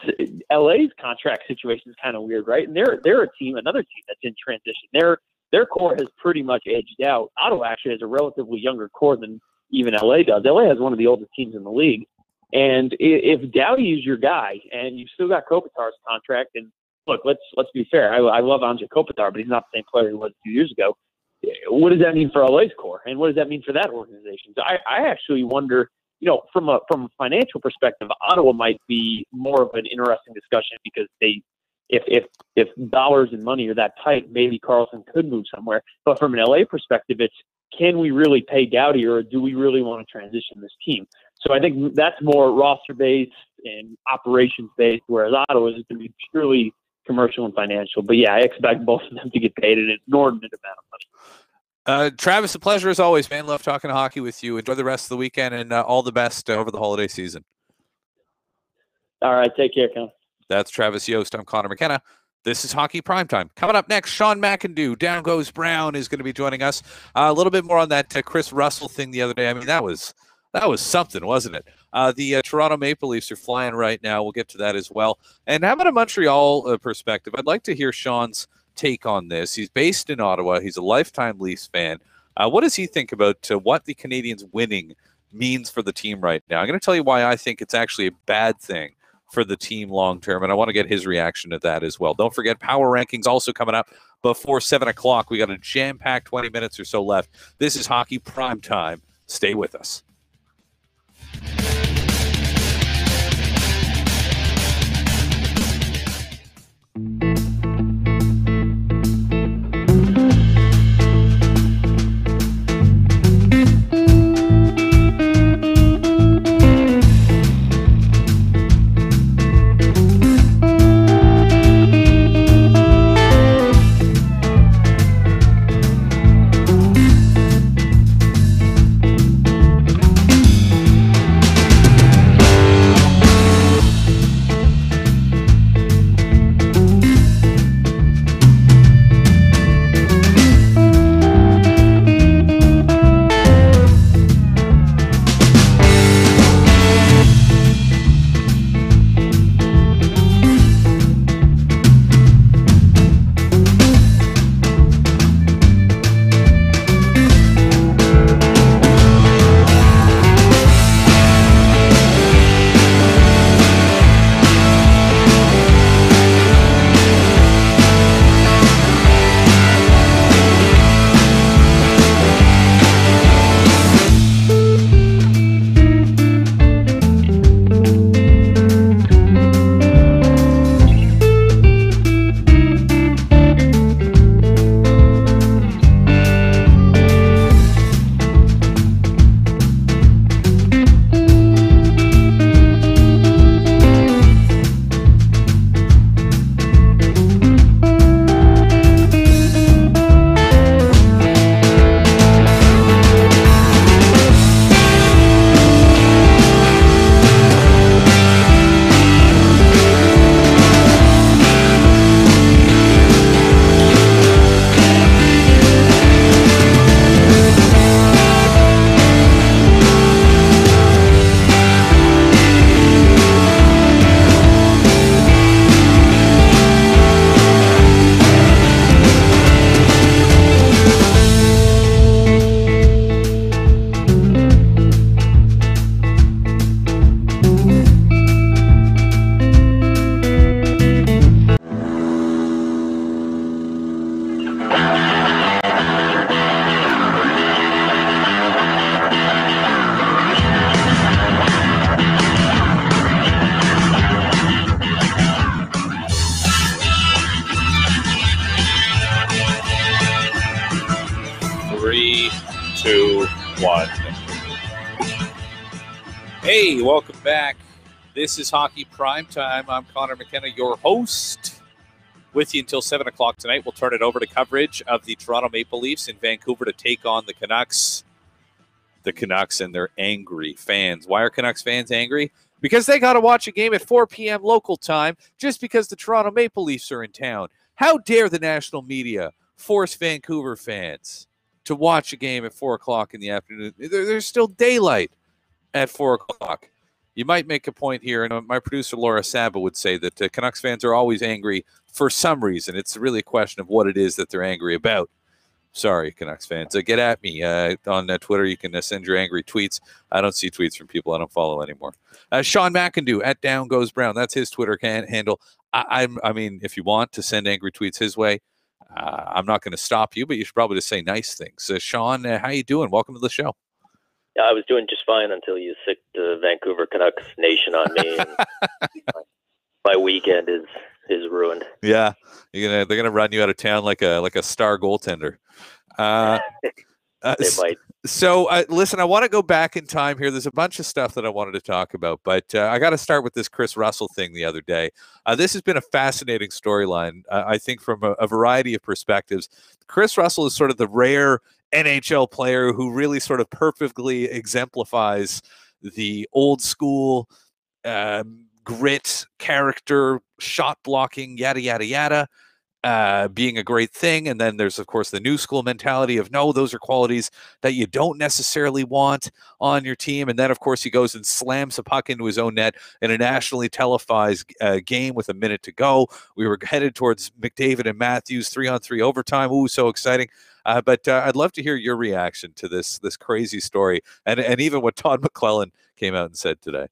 LA's contract situation is kind of weird, right? And they're another team that's in transition. Their core has pretty much edged out. Ottawa actually has a relatively younger core than even LA does. LA has one of the oldest teams in the league. And if Doughty is your guy, and you've still got Kopitar's contract, and look, let's be fair. I love Andrei Kopitar, but he's not the same player he was 2 years ago. What does that mean for LA's core, and what does that mean for that organization? So I actually wonder, from a financial perspective, Ottawa might be more of an interesting discussion because if dollars and money are that tight, maybe Karlsson could move somewhere. But from an LA perspective, it's, can we really pay Doughty, or do we really want to transition this team? So I think that's more roster-based and operations-based, whereas Ottawa is going to be purely commercial and financial. But, yeah, I expect both of them to get paid an inordinate amount of money. Travis, a pleasure as always, man. Love talking hockey with you. Enjoy the rest of the weekend, and all the best over the holiday season. All right, take care, Con. That's Travis Yost. I'm Conor McKenna. This is Hockey Primetime. Coming up next, Sean McIndoe, Down Goes Brown, is going to be joining us. A little bit more on that Chris Russell thing the other day. I mean, that was something, wasn't it? The Toronto Maple Leafs are flying right now. We'll get to that as well. And how about a Montreal perspective? I'd like to hear Sean's take on this. He's based in Ottawa. He's a lifetime Leafs fan. What does he think about what the Canadians winning means for the team right now? I'm going to tell you why I think it's actually a bad thing for the team long term, and I want to get his reaction to that as well. Don't forget, Power Rankings also coming up before 7 o'clock. We got a jam-packed 20 minutes or so left. This is Hockey Primetime. Stay with us. Hey, welcome back. This is Hockey Primetime. I'm Conor McKenna, your host, with you until 7 o'clock tonight. We'll turn it over to coverage of the Toronto Maple Leafs in Vancouver to take on the Canucks. The Canucks and their angry fans. Why are Canucks fans angry? Because they got to watch a game at 4 p.m. local time just because the Toronto Maple Leafs are in town. How dare the national media force Vancouver fans to watch a game at 4 o'clock in the afternoon? There's still daylight at 4 o'clock. You might make a point here, and my producer Laura Saba would say that Canucks fans are always angry for some reason. It's really a question of what it is that they're angry about. Sorry, Canucks fans. Get at me on Twitter. You can send your angry tweets. I don't see tweets from people I don't follow anymore. Sean McIndoe at Down Goes Brown. That's his Twitter handle. I mean, if you want to send angry tweets his way, I'm not going to stop you, but you should probably just say nice things. Sean, how you doing? Welcome to the show. Yeah, I was doing just fine until you sicked the Vancouver Canucks nation on me. And my weekend is ruined. Yeah, they're gonna run you out of town like a star goaltender. They might. So listen, I want to go back in time here. There's a bunch of stuff that I wanted to talk about, but I got to start with this Chris Russell thing the other day. This has been a fascinating storyline, I think, from a variety of perspectives. Chris Russell is sort of the rare NHL player who really sort of perfectly exemplifies the old school grit, character, shot blocking, yada, yada, yada, being a great thing. And then there's, of course, the new school mentality of, no, those are qualities that you don't necessarily want on your team. And then, of course, he goes and slams a puck into his own net in a nationally televised game with a minute to go. We were headed towards McDavid and Matthews 3-on-3 overtime. Ooh, so exciting. But I'd love to hear your reaction to this crazy story and even what Todd McClellan came out and said today.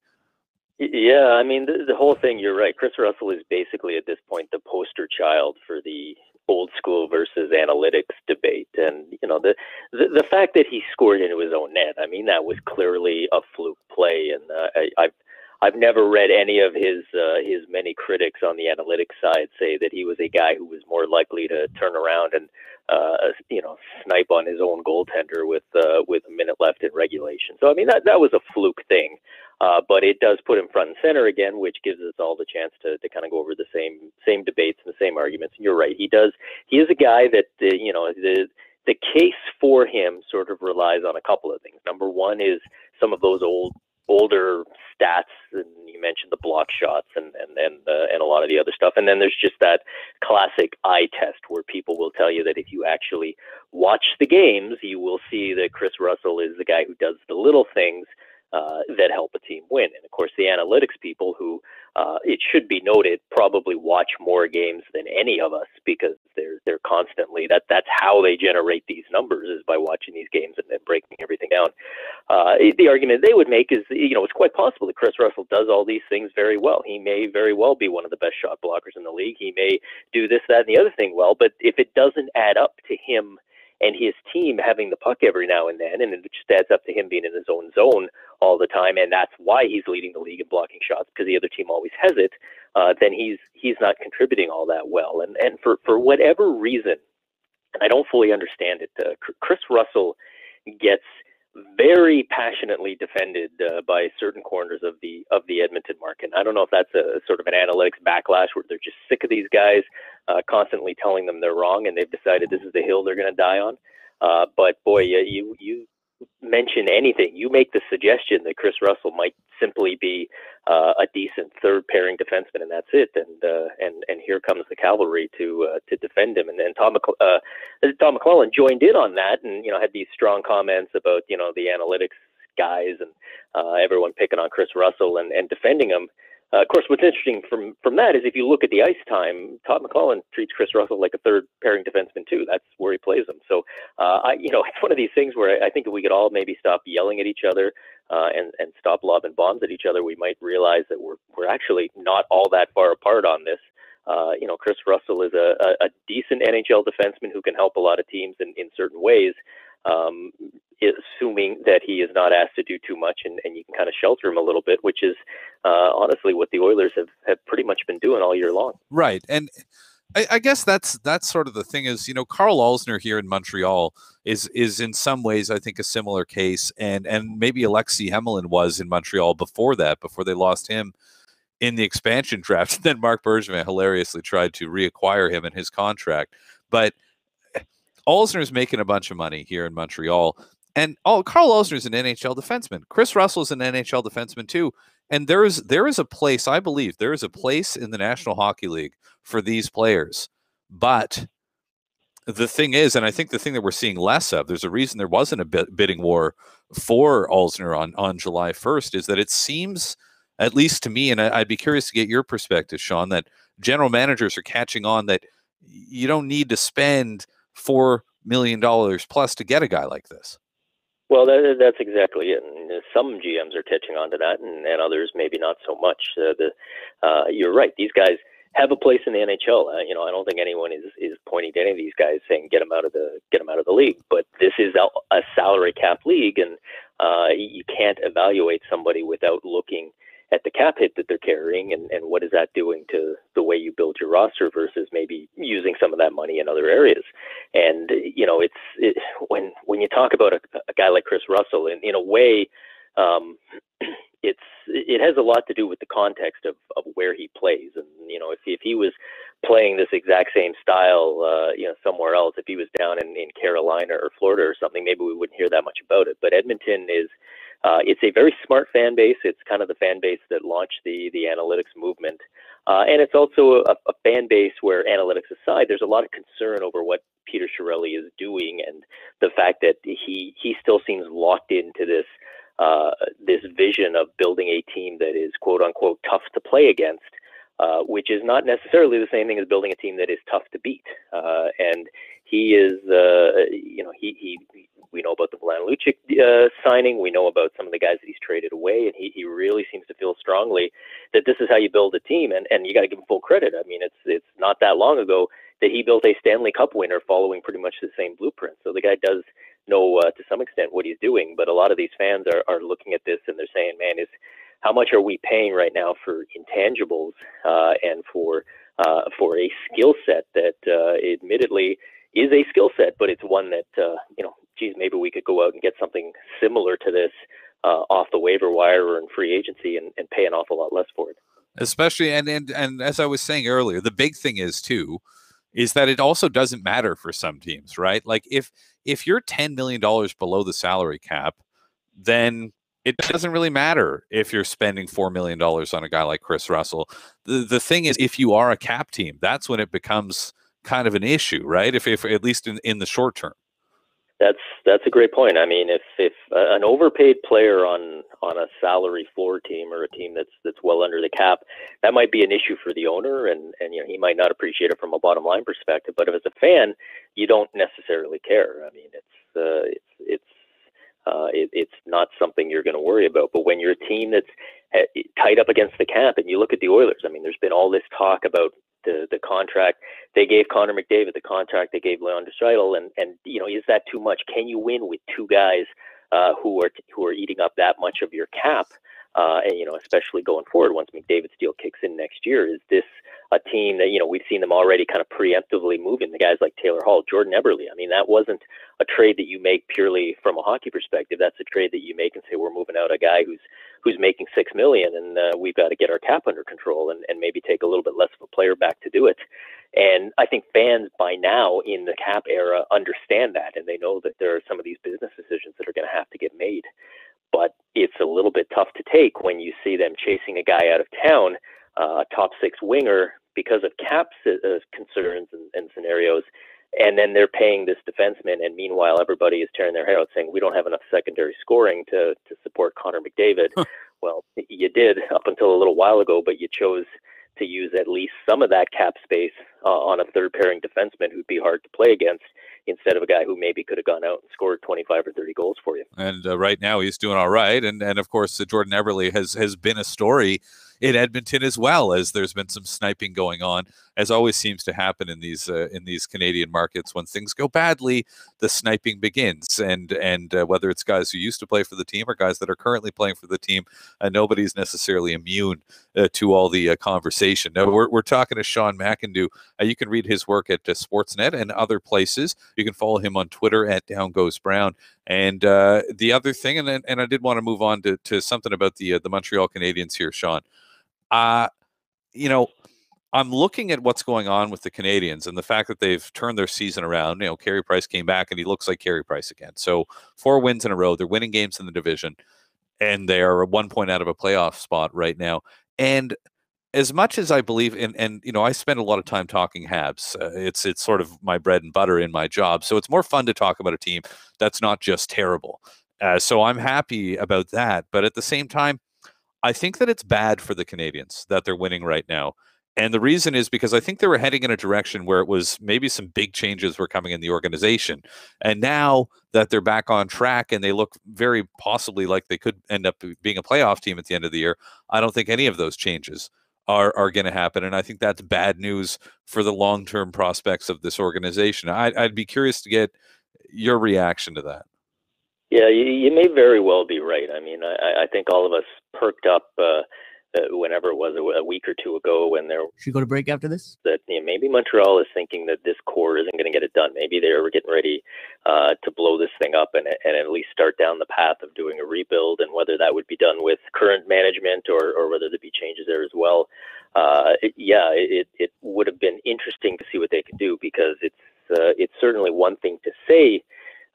Yeah, I mean, the whole thing, you're right. Chris Russell is basically at this point the poster child for the old school versus analytics debate. And, you know, the fact that he scored into his own net, I mean, that was clearly a fluke play. And I've never read any of his many critics on the analytics side say that he was a guy who was more likely to turn around and snipe on his own goaltender with a minute left in regulation. So I mean that was a fluke thing, but it does put him front and center again, which gives us all the chance to kind of go over the same debates and the same arguments. And you're right, he is a guy that the case for him sort of relies on a couple of things. Number one is some of those older stats, and you mentioned the block shots and a lot of the other stuff. And then there's just that classic eye test where people will tell you that if you actually watch the games, you will see that Chris Russell is the guy who does the little things that help a team win. And of course, the analytics people who, it should be noted, probably watch more games than any of us because they're constantly, that's how they generate these numbers, is by watching these games and then breaking everything down. The argument they would make is, it's quite possible that Chris Russell does all these things very well. He may very well be one of the best shot blockers in the league. He may do this, that, and the other thing well, but if it doesn't add up to him and his team having the puck every now and then, and it just adds up to him being in his own zone all the time, and that's why he's leading the league in blocking shots, because the other team always has it, then he's not contributing all that well. And for whatever reason, and I don't fully understand it, Chris Russell gets very passionately defended by certain corners of the Edmonton market. I don't know if that's a sort of an analytics backlash where they're just sick of these guys constantly telling them they're wrong, and they've decided this is the hill they're going to die on. But boy, you mention anything, you make the suggestion that Chris Russell might simply be a decent third pairing defenseman, and that's it. And here comes the cavalry to defend him. And then Tom McClellan joined in on that, and had these strong comments about the analytics guys and everyone picking on Chris Russell and defending him. Of course, what's interesting from that is if you look at the ice time, Todd McClellan treats Chris Russell like a third pairing defenseman too. That's where he plays him. So, it's one of these things where I think if we could all maybe stop yelling at each other and stop lobbing bombs at each other, we might realize that we're actually not all that far apart on this. Chris Russell is a decent NHL defenseman who can help a lot of teams in certain ways. Assuming that he is not asked to do too much and you can kind of shelter him a little bit, which is honestly what the Oilers have pretty much been doing all year long. Right. And I guess that's sort of the thing is, Carl Alsner here in Montreal is in some ways, I think, a similar case. And maybe Alexi Hemelin was in Montreal before that, before they lost him in the expansion draft. Then Marc Bergevin hilariously tried to reacquire him in his contract. But Alsner is making a bunch of money here in Montreal. And Carl Alsner is an NHL defenseman. Chris Russell is an NHL defenseman too. And there is a place, I believe, there is a place in the National Hockey League for these players. But the thing is, and I think the thing that we're seeing less of, there's a reason there wasn't a bidding war for Alsner on July 1st, is that it seems, at least to me, and I'd be curious to get your perspective, Sean, that general managers are catching on that you don't need to spend $4 million plus to get a guy like this. Well, that's exactly it. And some GMs are catching on to that, and others maybe not so much. You're right. These guys have a place in the NHL. I don't think anyone is pointing to any of these guys saying get them out of the league. But this is a salary cap league, and you can't evaluate somebody without looking at the cap hit that they're carrying, and what is that doing to the way you build your roster versus maybe using some of that money in other areas. And when you talk about a guy like Chris Russell, in a way, it has a lot to do with the context of where he plays. And if he was playing this exact same style somewhere else, if he was down in Carolina or Florida or something, maybe we wouldn't hear that much about it. But Edmonton is it's a very smart fan base. It's kind of the fan base that launched the analytics movement. And it's also a fan base where, analytics aside, there's a lot of concern over what Peter Chiarelli is doing, and the fact that he still seems locked into this vision of building a team that is quote unquote tough to play against, which is not necessarily the same thing as building a team that is tough to beat. And he is, we know about the Milan Lucic signing. We know about some of the guys that he's traded away, and he really seems to feel strongly that this is how you build a team. And you got to give him full credit. I mean, it's not that long ago that he built a Stanley Cup winner following pretty much the same blueprint. So the guy does know to some extent what he's doing. But a lot of these fans are looking at this and they're saying, man, how much are we paying right now for intangibles and for a skill set that admittedly is a skill set, but it's one that, geez, maybe we could go out and get something similar to this off the waiver wire or in free agency and pay an awful lot less for it. Especially, and as I was saying earlier, the big thing is that it also doesn't matter for some teams, right? Like if you're $10 million below the salary cap, then it doesn't really matter if you're spending $4 million on a guy like Chris Russell. The thing is, if you are a cap team, that's when it becomes kind of an issue, right? If at least in the short term. That's a great point. I mean, if an overpaid player on a salary floor team or a team that's well under the cap, that might be an issue for the owner, and he might not appreciate it from a bottom line perspective. But if it's a fan, you don't necessarily care. I mean, it's not something you're going to worry about. But when you're a team that's tied up against the cap, and you look at the Oilers, I mean, there's been all this talk about the contract they gave Connor McDavid, the contract they gave Leon Draisaitl, and is that too much? Can you win with two guys who are eating up that much of your cap? And especially going forward once McDavid's deal kicks in next year, is this a team that we've seen them already kind of preemptively moving the guys like Taylor Hall, Jordan Eberle? I mean, that wasn't a trade that you make purely from a hockey perspective. That's a trade that you make and say, we're moving out a guy who's making $6 million, and we've got to get our cap under control and maybe take a little bit less of a player back to do it. And I think fans by now in the cap era understand that, and they know that there are some of these business decisions that are going to have to get made. But it's a little bit tough to take when you see them chasing a guy out of town, a top six winger, because of cap concerns and scenarios. And then they're paying this defenseman, and meanwhile, everybody is tearing their hair out saying, we don't have enough secondary scoring to support Connor McDavid. Well, you did up until a little while ago, but you chose to use at least some of that cap space on a third pairing defenseman who'd be hard to play against instead of a guy who maybe could have gone out and scored 25 or 30 goals for you. And right now he's doing all right. And of course, Jordan Eberle has been a story in Edmonton as well, as there's been some sniping going on, as always seems to happen in these Canadian markets. When things go badly, the sniping begins. And whether it's guys who used to play for the team or guys that are currently playing for the team, nobody's necessarily immune to all the conversation. Now, we're talking to Sean McIndoe. You can read his work at SportsNet and other places. You can follow him on Twitter at DownGoesBrown. And the other thing, and I did want to move on to something about the Montreal Canadiens here, Sean. You know, I'm looking at what's going on with the Canadiens and the fact that they've turned their season around. You know, Carey Price came back and he looks like Carey Price again. So 4 wins in a row. They're winning games in the division, and they are 1 point out of a playoff spot right now. And as much as I believe and you know, I spend a lot of time talking Habs. It's sort of my bread and butter in my job. So it's more fun to talk about a team that's not just terrible. So I'm happy about that. But at the same time, I think that it's bad for the Canadiens that they're winning right now. And the reason is because I think they were heading in a direction where it was maybe some big changes were coming in the organization. And now that they're back on track and they look very possibly like they could end up being a playoff team at the end of the year, I don't think any of those changes are going to happen. And I think that's bad news for the long-term prospects of this organization. I'd be curious to get your reaction to that. Yeah, you may very well be right. I mean, I think all of us perked up whenever it was a week or two ago when there. Should we go to break after this? That maybe Montreal is thinking that this core isn't going to get it done. Maybe they're getting ready to blow this thing up and at least start down the path of doing a rebuild, and whether that would be done with current management or whether there'd be changes there as well. It would have been interesting to see what they could do, because it's certainly one thing to say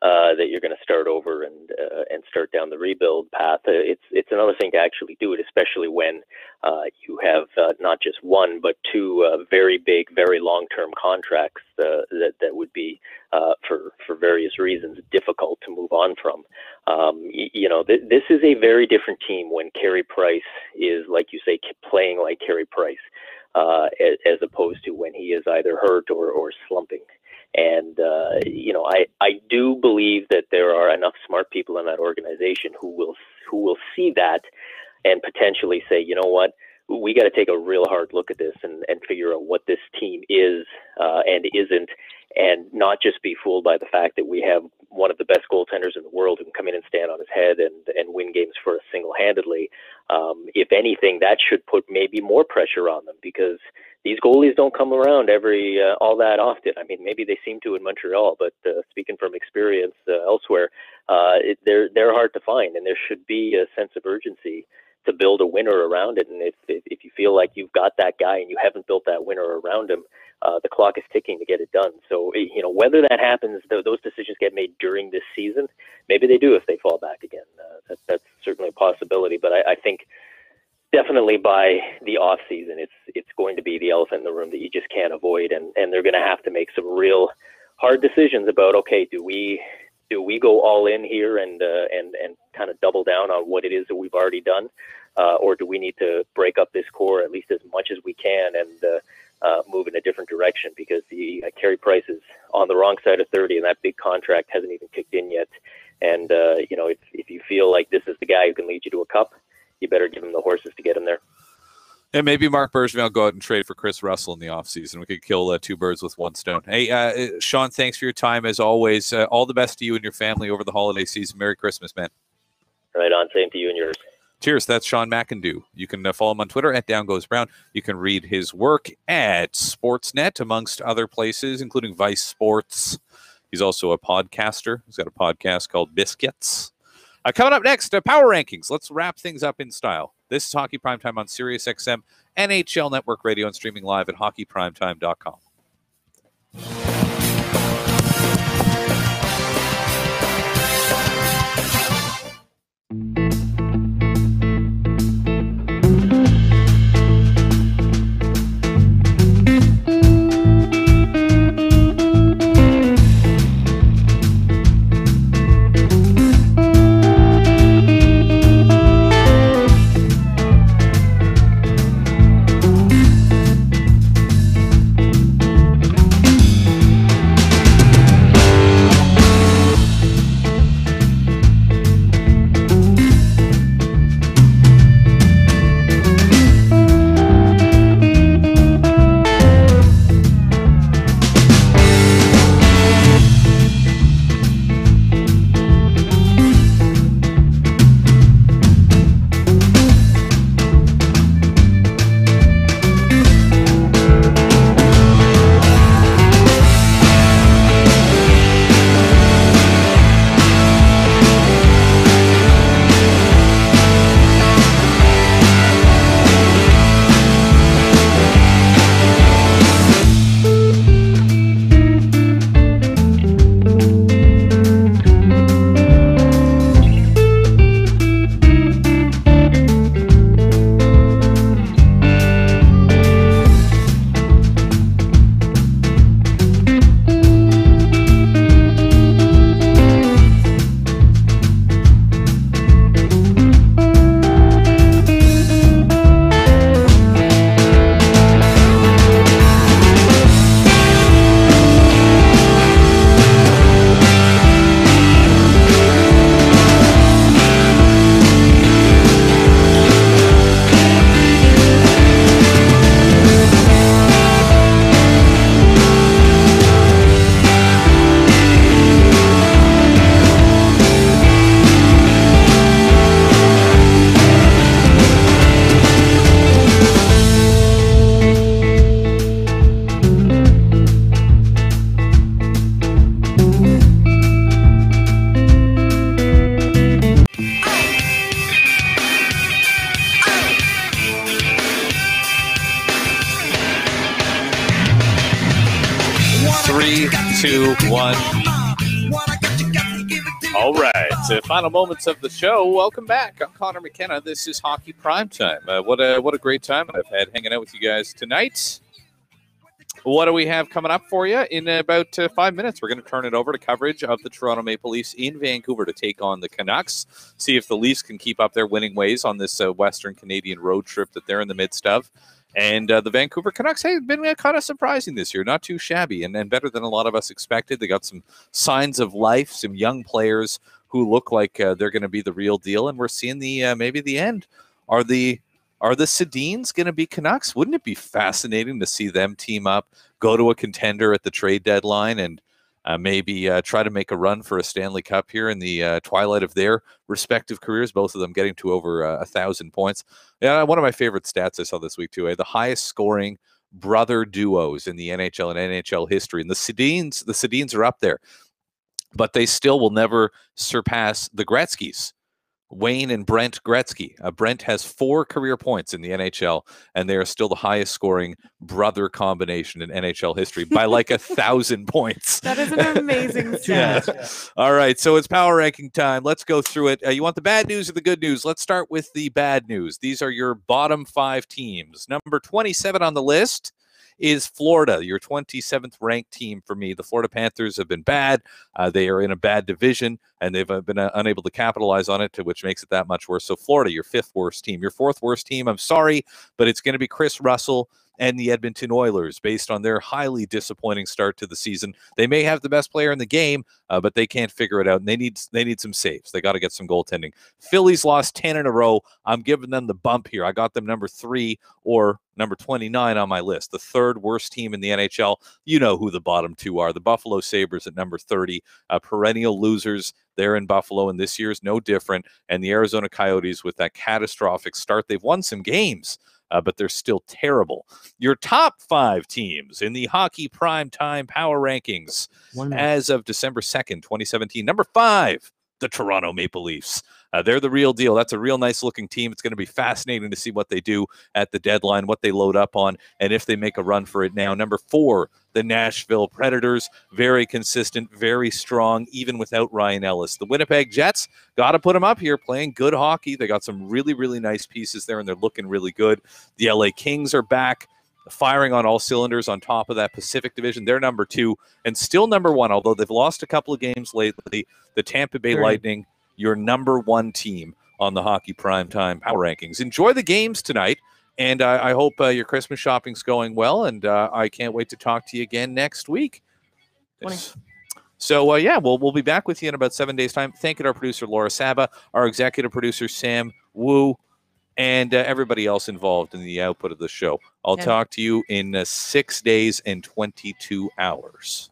that you're going to start over and start down the rebuild path. It's another thing to actually do it, especially when you have not just one but two very big, very long-term contracts that would be for various reasons difficult to move on from. This is a very different team when Carey Price is, like you say, playing like Carey Price, as opposed to when he is either hurt or slumping. And, I do believe that there are enough smart people in that organization who will see that and potentially say, you know what, we got to take a real hard look at this and figure out what this team is and isn't, and not just be fooled by the fact that we have one of the best goaltenders in the world who can come in and stand on his head and win games for us single-handedly. If anything, that should put maybe more pressure on them, because these goalies don't come around all that often. I mean, maybe they seem to in Montreal, but speaking from experience elsewhere, they're hard to find, and there should be a sense of urgency to build a winner around it. And if you feel like you've got that guy and you haven't built that winner around him, the clock is ticking to get it done. So, whether that happens, those decisions get made during this season. Maybe they do if they fall back again. That's certainly a possibility. But I think definitely by the off season, it's going to be the elephant in the room that you just can't avoid, and they're going to have to make some real hard decisions about, okay, do we go all in here and kind of double down on what it is that we've already done, or do we need to break up this core at least as much as we can and move in a different direction, because the Carey Price is on the wrong side of 30 and that big contract hasn't even kicked in yet. And if you feel like this is the guy who can lead you to a cup, you better give him the horses to get him there. And maybe Mark Bergevin will go out and trade for Chris Russell in the offseason. We could kill 2 birds with 1 stone. Hey, Sean, thanks for your time as always. All the best to you and your family over the holiday season. Merry Christmas, man. Right on. Same to you and yours. Cheers. That's Sean McIndoe. You can follow him on Twitter at DownGoesBrown. You can read his work at SportsNet, amongst other places, including Vice Sports. He's also a podcaster. He's got a podcast called Biscuits. Coming up next, Power Rankings. Let's wrap things up in style. This is Hockey Primetime on SiriusXM, NHL Network Radio, and streaming live at hockeyprimetime.com. 3, 2, 1. All right, final moments of the show. Welcome back. I'm Conor McKenna. This is Hockey Primetime. What a great time I've had hanging out with you guys tonight. What do we have coming up for you? In about 5 minutes, we're going to turn it over to coverage of the Toronto Maple Leafs in Vancouver to take on the Canucks, see if the Leafs can keep up their winning ways on this Western Canadian road trip that they're in the midst of. And the Vancouver Canucks have been kind of surprising this year, not too shabby, and better than a lot of us expected. They got some signs of life, some young players who look like they're going to be the real deal, and we're seeing the maybe the end. Are the Sedins going to be Canucks? Wouldn't it be fascinating to see them team up, go to a contender at the trade deadline, and maybe try to make a run for a Stanley Cup here in the twilight of their respective careers, both of them getting to over 1,000 points. Yeah, one of my favorite stats I saw this week, too, the highest scoring brother duos in the NHL and NHL history. And the Sedins are up there, but they still will never surpass the Gretzkys. Wayne and Brent Gretzky. Brent has 4 career points in the NHL, and they are still the highest scoring brother combination in NHL history by like 1,000 points. That is an amazing stat. Yeah. All right, so it's power ranking time. Let's go through it. You want the bad news or the good news? Let's start with the bad news. These are your bottom 5 teams. Number 27 on the list is Florida, your 27th ranked team for me. The Florida Panthers have been bad. They are in a bad division, and they've been unable to capitalize on it, which makes it that much worse. So Florida, your 5th worst team. Your 4th worst team, I'm sorry, but it's going to be Chris Russell and the Edmonton Oilers, based on their highly disappointing start to the season. They may have the best player in the game, but they can't figure it out, and they need some saves. They got to get some goaltending. Phillies lost 10 in a row. I'm giving them the bump here. I got them number 3 or number 29 on my list, the 3rd worst team in the NHL. You know who the bottom 2 are. The Buffalo Sabres at number 30, perennial losers. They're in Buffalo, and this year's no different. And the Arizona Coyotes with that catastrophic start. They've won some games, but they're still terrible. Your top 5 teams in the Hockey Primetime Power Rankings as of December 2nd, 2017. Number 5, the Toronto Maple Leafs. They're the real deal. That's a real nice-looking team. It's going to be fascinating to see what they do at the deadline, what they load up on, and if they make a run for it now. Number 4, the Nashville Predators. Very consistent, very strong, even without Ryan Ellis. The Winnipeg Jets, got to put them up here, playing good hockey. They got some really, really nice pieces there, and they're looking really good. The LA Kings are back, firing on all cylinders on top of that Pacific Division. They're number 2 and still number 1, although they've lost a couple of games lately. The Tampa Bay Lightning, your number 1 team on the Hockey Primetime Power Rankings. Enjoy the games tonight, and I hope your Christmas shopping's going well, and I can't wait to talk to you again next week. So, we'll be back with you in about 7 days' time. Thank you to our producer, Laura Saba, our executive producer, Sam Wu, and everybody else involved in the output of the show. I'll talk to you in 6 days and 22 hours.